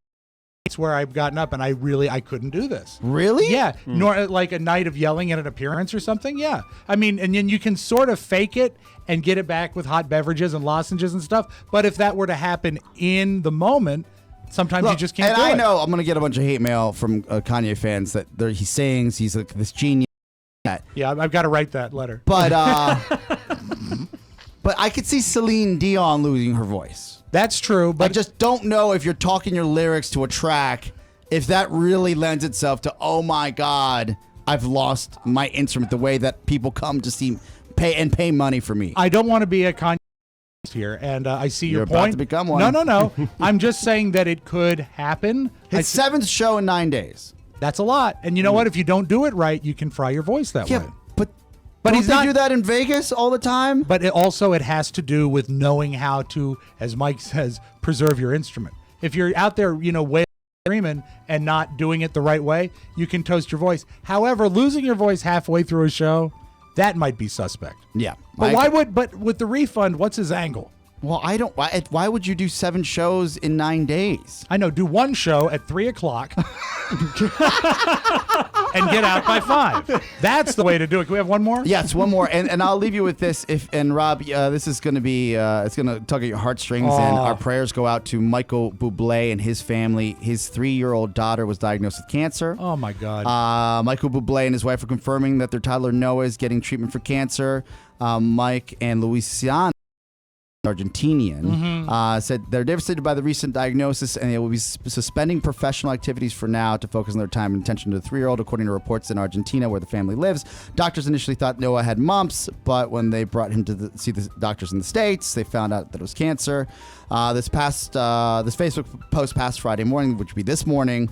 it's where I've gotten up and I couldn't do this. Really? Yeah. Nor like a night of yelling at an appearance or something. Yeah. I mean, and then you can sort of fake it and get it back with hot beverages and lozenges and stuff. But if that were to happen in the moment, sometimes you just can't do it. And I know I'm going to get a bunch of hate mail from Kanye fans that he sings, he's like this genius. Yeah, I've got to write that letter. But but I could see Celine Dion losing her voice. That's true, but I just don't know if you're talking your lyrics to a track, if that really lends itself to, oh my God, I've lost my instrument the way that people come to pay money for me. I don't want to be a Kanye here, and I see your You're point. about to become one. No. I'm just saying that it could happen. His seventh show in 9 days. That's a lot. And you know what? If you don't do it right, you can fry your voice that way. But don't they do that in Vegas all the time? But it has to do with knowing how to, as Mike says, preserve your instrument. If you're out there, way screaming and not doing it the right way, you can toast your voice. However, losing your voice halfway through a show, that might be suspect. Yeah. But with the refund, what's his angle? Well, why would you do 7 shows in 9 days? I know. Do one show at 3 o'clock and get out by 5. That's the way to do it. Can we have one more? Yes, one more. And I'll leave you with this. Rob, this is going to be, it's going to tug at your heartstrings. And our prayers go out to Michael Bublé and his family. His 3-year-old daughter was diagnosed with cancer. Oh, my God. Michael Bublé and his wife are confirming that their toddler Noah is getting treatment for cancer. Mike and Luciana, Argentinian, said they're devastated by the recent diagnosis and they will be suspending professional activities for now to focus on their time and attention to the 3-year-old, according to reports in Argentina where the family lives. Doctors initially thought Noah had mumps, but when they brought him to see the doctors in the States, they found out that it was cancer. This Facebook post past Friday morning, which would be this morning,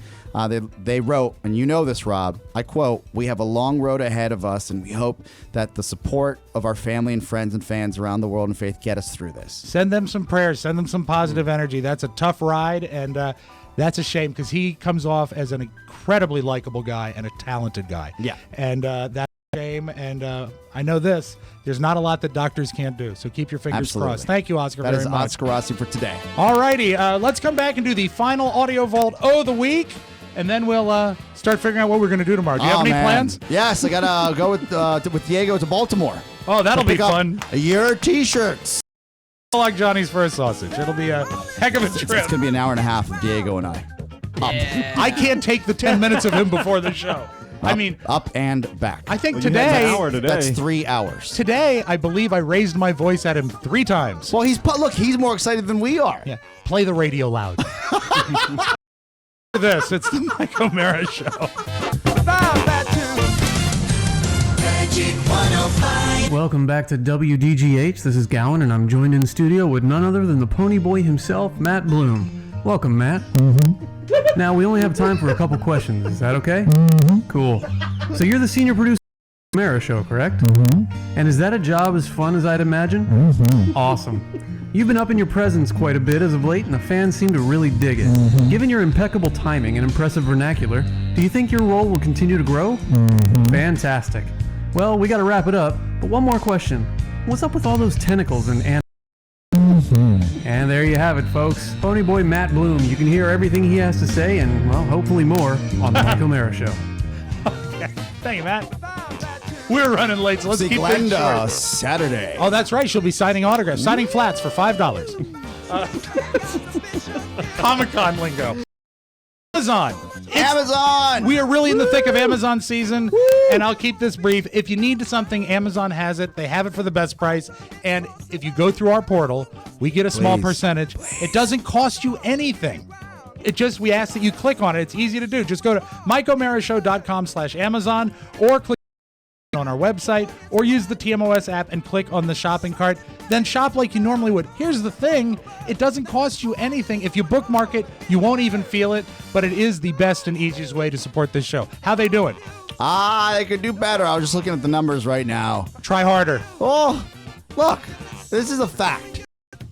they wrote, and you know this, Rob, I quote, "We have a long road ahead of us, and we hope that the support of our family and friends and fans around the world and faith get us through this." Send them some prayers. Send them some positive energy. That's a tough ride, and that's a shame because he comes off as an incredibly likable guy and a talented guy. Yeah. And that's a shame, and I know this. There's not a lot that doctors can't do, so keep your fingers crossed. Thank you, Oscar, very much. That is Oscar Rossi for today. All righty. Let's come back and do the final Audio Vault of the week, and then we'll start figuring out what we're going to do tomorrow. Do you have any plans? Yes, I got to go with Diego to Baltimore. Oh, that'll be fun. A year of T-shirts. Like Johnny's for a sausage. It'll be a heck of a trip. It's going to be an hour and a half of Diego and I. I can't take the 10 minutes of him before the show. Up and back. I think today, an hour today. That's 3 hours. Today, I believe I raised my voice at him 3 times. Well, he's more excited than we are. Yeah, play the radio loud. This, it's the Mike O'Mara Show. Welcome back to WDGH. This is Gowan, and I'm joined in studio with none other than the Pony Boy himself, Matt Bloom. Welcome, Matt. Now, we only have time for a couple questions. Is that okay? Cool. So you're the senior producer of the O'Mara Show, correct? And is that a job as fun as I'd imagine? Awesome. You've been up in your presence quite a bit as of late, and the fans seem to really dig it. Given your impeccable timing and impressive vernacular, do you think your role will continue to grow? Fantastic. Well, we got to wrap it up, but one more question. What's up with all those tentacles and And there you have it, folks. Pony Boy Matt Bloom. You can hear everything he has to say and, well, hopefully more on the Mike O'Mara Show. Okay. Thank you, Matt. We're running late, so let's keep things short. Saturday. Oh, that's right. She'll be signing autographs, signing flats for $5. Comic-Con lingo. Amazon. We are really in the thick of Amazon season, and I'll keep this brief. If you need something, Amazon has it. They have it for the best price, and if you go through our portal, we get a small percentage. It doesn't cost you anything. We ask that you click on it. It's easy to do. Just go to MikeO'MaraShow.com/Amazon or click on our website or use the TMOS app and click on the shopping cart. Then shop like you normally would. Here's the thing. It doesn't cost you anything. If you bookmark it, you won't even feel it, but it is the best and easiest way to support this show. How they doing? They could do better. I was just looking at the numbers right now. Try harder. Oh, look. This is a fact.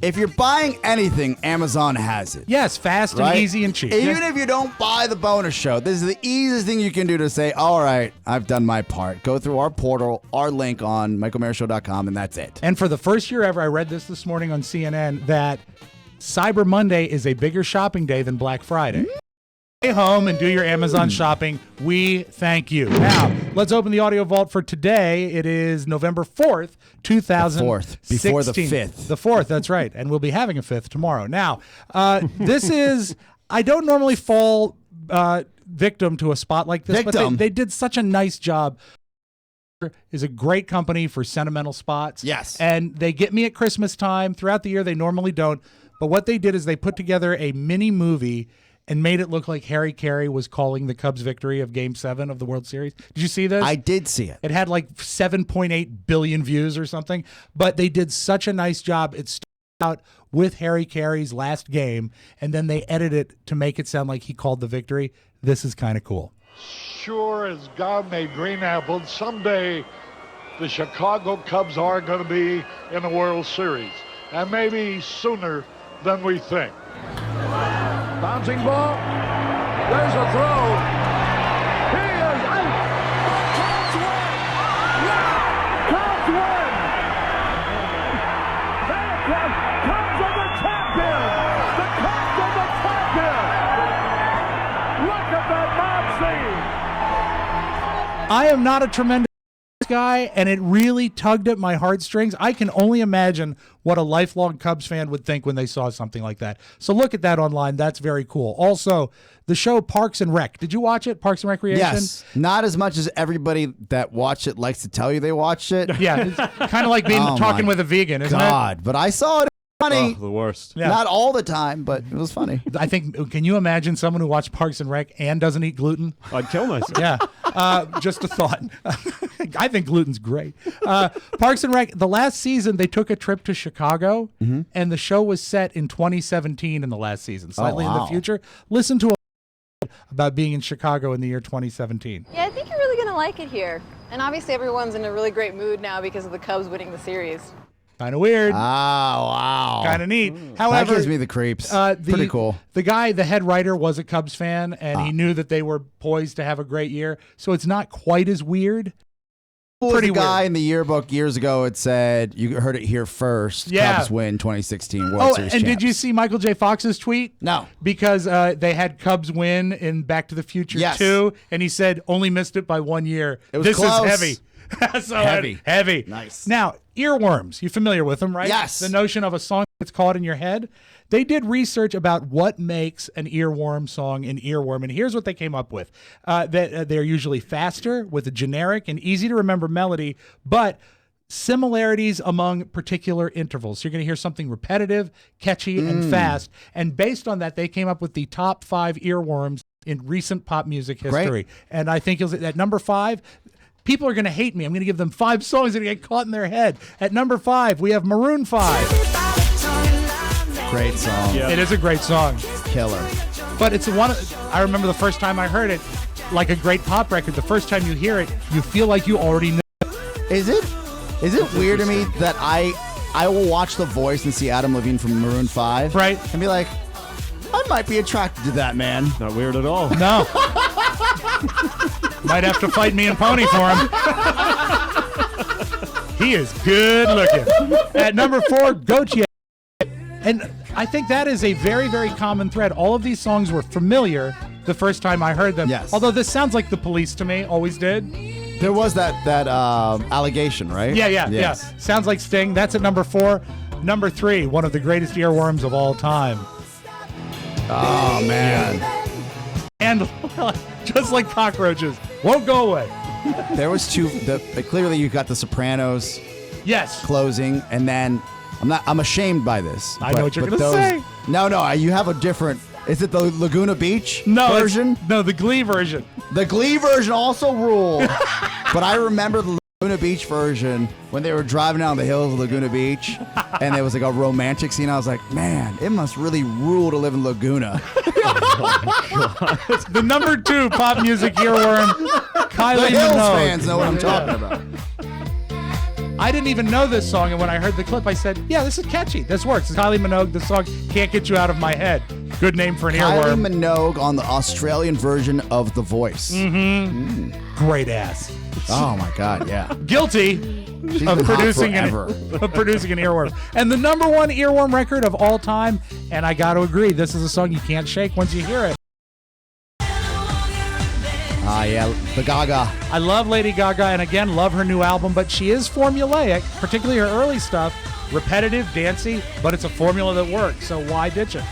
If you're buying anything, Amazon has it. Yes, fast and easy and cheap. Even if you don't buy the bonus show, this is the easiest thing you can do to say, all right, I've done my part. Go through our portal, our link on MikeO'MaraShow.com, and that's it. And for the first year ever, I read this morning on CNN, that Cyber Monday is a bigger shopping day than Black Friday. Stay home and do your Amazon shopping. We thank you. Now, let's open the audio vault for today. It is November 4th, 2016. The 4th, before the 5th. The 4th, that's right. And we'll be having a 5th tomorrow. Now, this is, I don't normally fall victim to a spot like this, but they did such a nice job. Is a great company for sentimental spots. Yes. And they get me at Christmas time. Throughout the year, they normally don't. But what they did is they put together a mini movie and made it look like Harry Carey was calling the Cubs' victory of Game 7 of the World Series. Did you see this? I did see it. It had like 7.8 billion views or something, but they did such a nice job. It started out with Harry Carey's last game, and then they edited it to make it sound like he called the victory. This is kind of cool. Sure as God made green apples, someday the Chicago Cubs are going to be in the World Series, and maybe sooner than we think. Bouncing ball. There's a throw. He is out. Cubs win. Yeah. Cubs win. Cubs are the champions. The Cubs are the champions. Look at that mob scene. I am not a tremendous guy, and it really tugged at my heartstrings. I can only imagine what a lifelong Cubs fan would think when they saw something like that. So look at that online. That's very cool. Also, the show Parks and Rec. Did you watch it? Parks and Recreation? Yes. Not as much as everybody that watched it likes to tell you they watched it. Yeah, it's kind of like being talking with a vegan, isn't it? But I saw it. Funny. Oh, the worst. Yeah. Not all the time, but it was funny. I think, can you imagine someone who watched Parks and Rec and doesn't eat gluten? I'd kill myself. Yeah. Just a thought. I think gluten's great. Parks and Rec, the last season, they took a trip to Chicago, and the show was set in 2017 in the last season, slightly in the future. Listen to about being in Chicago in the year 2017. Yeah, I think you're really going to like it here. And obviously everyone's in a really great mood now because of the Cubs winning the series. Kind of weird. Oh, wow. Kind of neat. However, that gives me the creeps. Pretty cool. The guy, the head writer, was a Cubs fan, and he knew that they were poised to have a great year. So it's not quite as weird. Pretty guy in the yearbook years ago, it said, you heard it here first. Yeah. Cubs win 2016 World Series and champs. did you see Michael J. Fox's tweet? No. Because they had Cubs win in Back to the Future 2, and he said, only missed it by 1 year. It was this close. is heavy. So Heavy. Nice. Now, earworms. You familiar with them, right? Yes. The notion of a song that's caught in your head. They did research about what makes an earworm song an earworm, and here's what they came up with. That they're usually faster, with a generic and easy to remember melody, but similarities among particular intervals. So you're going to hear something repetitive, catchy, and fast. And based on that, they came up with the top 5 earworms in recent pop music history. Great. And I think at number 5, people are going to hate me. I'm going to give them 5 songs that get caught in their head. At number 5, we have Maroon 5. Great song. It is a great song. Killer. But it's one. I remember the first time I heard it, like a great pop record. The first time you hear it, you feel like you already know. Is it weird to me that I will watch The Voice and see Adam Levine from Maroon 5, right, and be like, I might be attracted to that man. Not weird at all. No. Might have to fight me and Pony for him. He is good looking. At number 4, Gotye. And I think that is a very, very common thread. All of these songs were familiar the first time I heard them. Yes. Although this sounds like The Police to me, always did. There was that allegation, right? Yeah. Sounds like Sting. That's at number 4. Number 3, one of the greatest earworms of all time. Oh, man. And just like cockroaches, won't go away. There was clearly you got The Sopranos. Yes. Closing, and then I'm ashamed by this. I know what you're going to say. No, you have a different. Is it the Laguna Beach version? No, the Glee version. The Glee version also ruled. But I remember the Laguna Beach version when they were driving down the hills of Laguna Beach, and there was like a romantic scene. I was like, man, it must really rule to live in Laguna. The number 2 pop music earworm, Kylie The Hills Minogue. fans know what I'm talking about. I didn't even know this song, and when I heard the clip, I said, yeah, this is catchy. This works. It's Kylie Minogue. The song Can't Get You Out of My Head. Good name for an Kylie earworm. Minogue on the Australian version of The Voice. Great ass. Oh, my God, yeah. Guilty She's of been hot producing forever. of producing an earworm. And the number 1 earworm record of all time, and I got to agree, this is a song you can't shake once you hear it. Yeah, the Gaga. I love Lady Gaga, and again, love her new album, but she is formulaic, particularly her early stuff. Repetitive, dancey, but it's a formula that works, so why ditch it?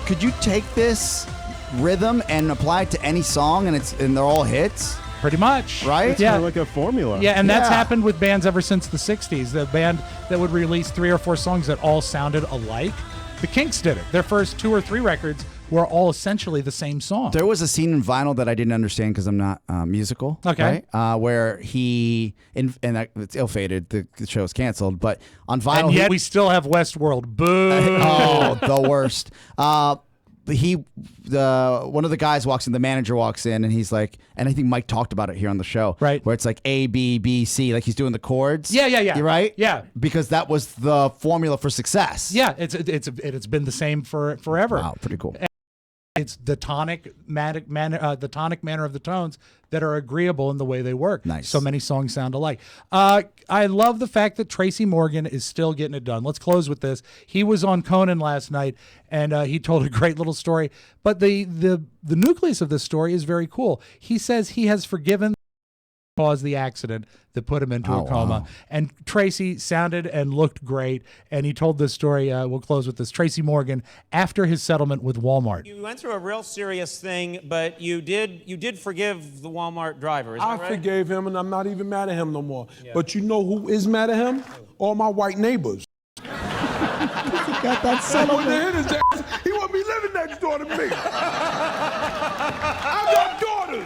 Could you take this rhythm and apply it to any song, and they're all hits? Pretty much. Right? It's kind of like a formula. Yeah, and that's happened with bands ever since the 60s. The band that would release 3 or 4 songs that all sounded alike. The Kinks did it. Their first 2 or 3 records were all essentially the same song. There was a scene in vinyl that I didn't understand because I'm not musical. Okay. Right? Where it's ill-fated, the show's canceled, but on vinyl. And yet we still have Westworld. Boo. Oh, the worst. One of the guys walks in, the manager walks in, and he's like, and I think Mike talked about it here on the show, right? Where it's like A, B, B, C, like he's doing the chords. Yeah. You're right? Yeah. Because that was the formula for success. Yeah, it's been the same for forever. Wow, pretty cool. It's the tonic manner of the tones that are agreeable in the way they work. Nice. So many songs sound alike. I love the fact that Tracy Morgan is still getting it done. Let's close with this. He was on Conan last night, and he told a great little story. But the nucleus of this story is very cool. He says he has forgiven caused the accident that put him into a coma. Wow. And Tracy sounded and looked great. And he told this story. We'll close with this. Tracy Morgan, after his settlement with Walmart. You went through a real serious thing, but you did forgive the Walmart driver, is that right? I forgave him, and I'm not even mad at him no more. Yeah. But you know who is mad at him? All my white neighbors. Got that settlement. He won't be living next door to me. I got daughters.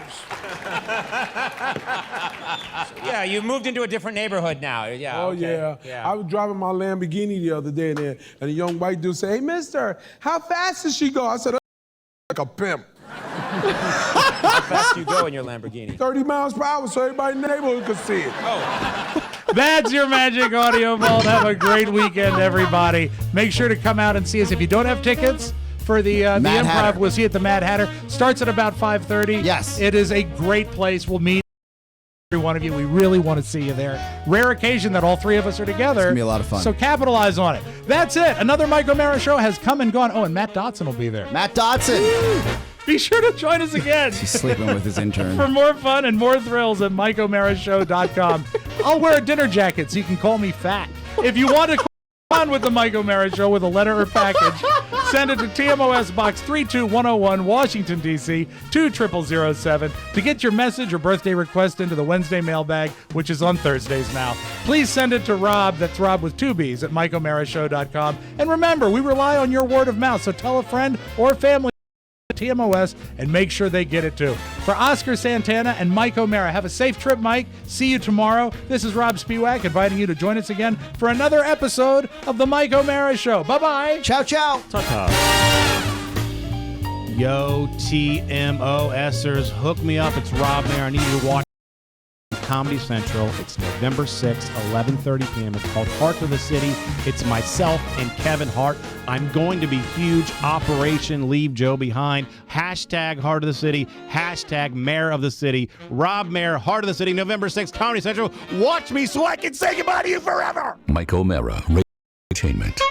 Yeah, you moved into a different neighborhood now. Yeah. Oh, okay. yeah. I was driving my Lamborghini the other day, and a young white dude said, "Hey, mister, how fast does she go?" I said, "Like a pimp." How fast do you go in your Lamborghini? 30 miles per hour, so everybody in the neighborhood could see it. Oh. That's your Magic Audio Vault. Have a great weekend, everybody. Make sure to come out and see us. If you don't have tickets for the Improv, Hatter. we'll see you at the Mad Hatter. Starts at about 5:30. Yes. It is a great place. We'll meet every one of you. We really want to see you there. Rare occasion that all three of us are together. It's going to be a lot of fun. So capitalize on it. That's it. Another Mike O'Mara show has come and gone. Oh, and Matt Dotson will be there. Matt Dotson. Be sure to join us again. He's sleeping with his intern. For more fun and more thrills at MikeO'MaraShow.com. I'll wear a dinner jacket so you can call me fat. If you want to call on with the Mike O'Mara Show with a letter or package, send it to TMOS Box 32101, Washington, D.C. 20007 to get your message or birthday request into the Wednesday mailbag, which is on Thursdays now. Please send it to Rob, that's Rob with 2 B's, at MikeO'MaraShow.com. And remember, we rely on your word of mouth, so tell a friend or family TMOS and make sure they get it too. For Oscar Santana and Mike O'Mara, have a safe trip, Mike. See you tomorrow. This is Rob Spiewak inviting you to join us again for another episode of The Mike O'Mara Show. Bye-bye. Ciao, ciao. Ta-ta. Yo, TMOSers, hook me up. It's Rob Mayer. I need you to watch Comedy Central. It's November 6th, 11:30 p.m. It's called Heart of the City. It's myself and Kevin Hart. I'm going to be huge. Operation Leave Joe Behind. Hashtag Heart of the City. Hashtag Mayor of the City. Rob Mayer, Heart of the City, November 6th, Comedy Central. Watch me so I can say goodbye to you forever. Mike O'Mara, Entertainment.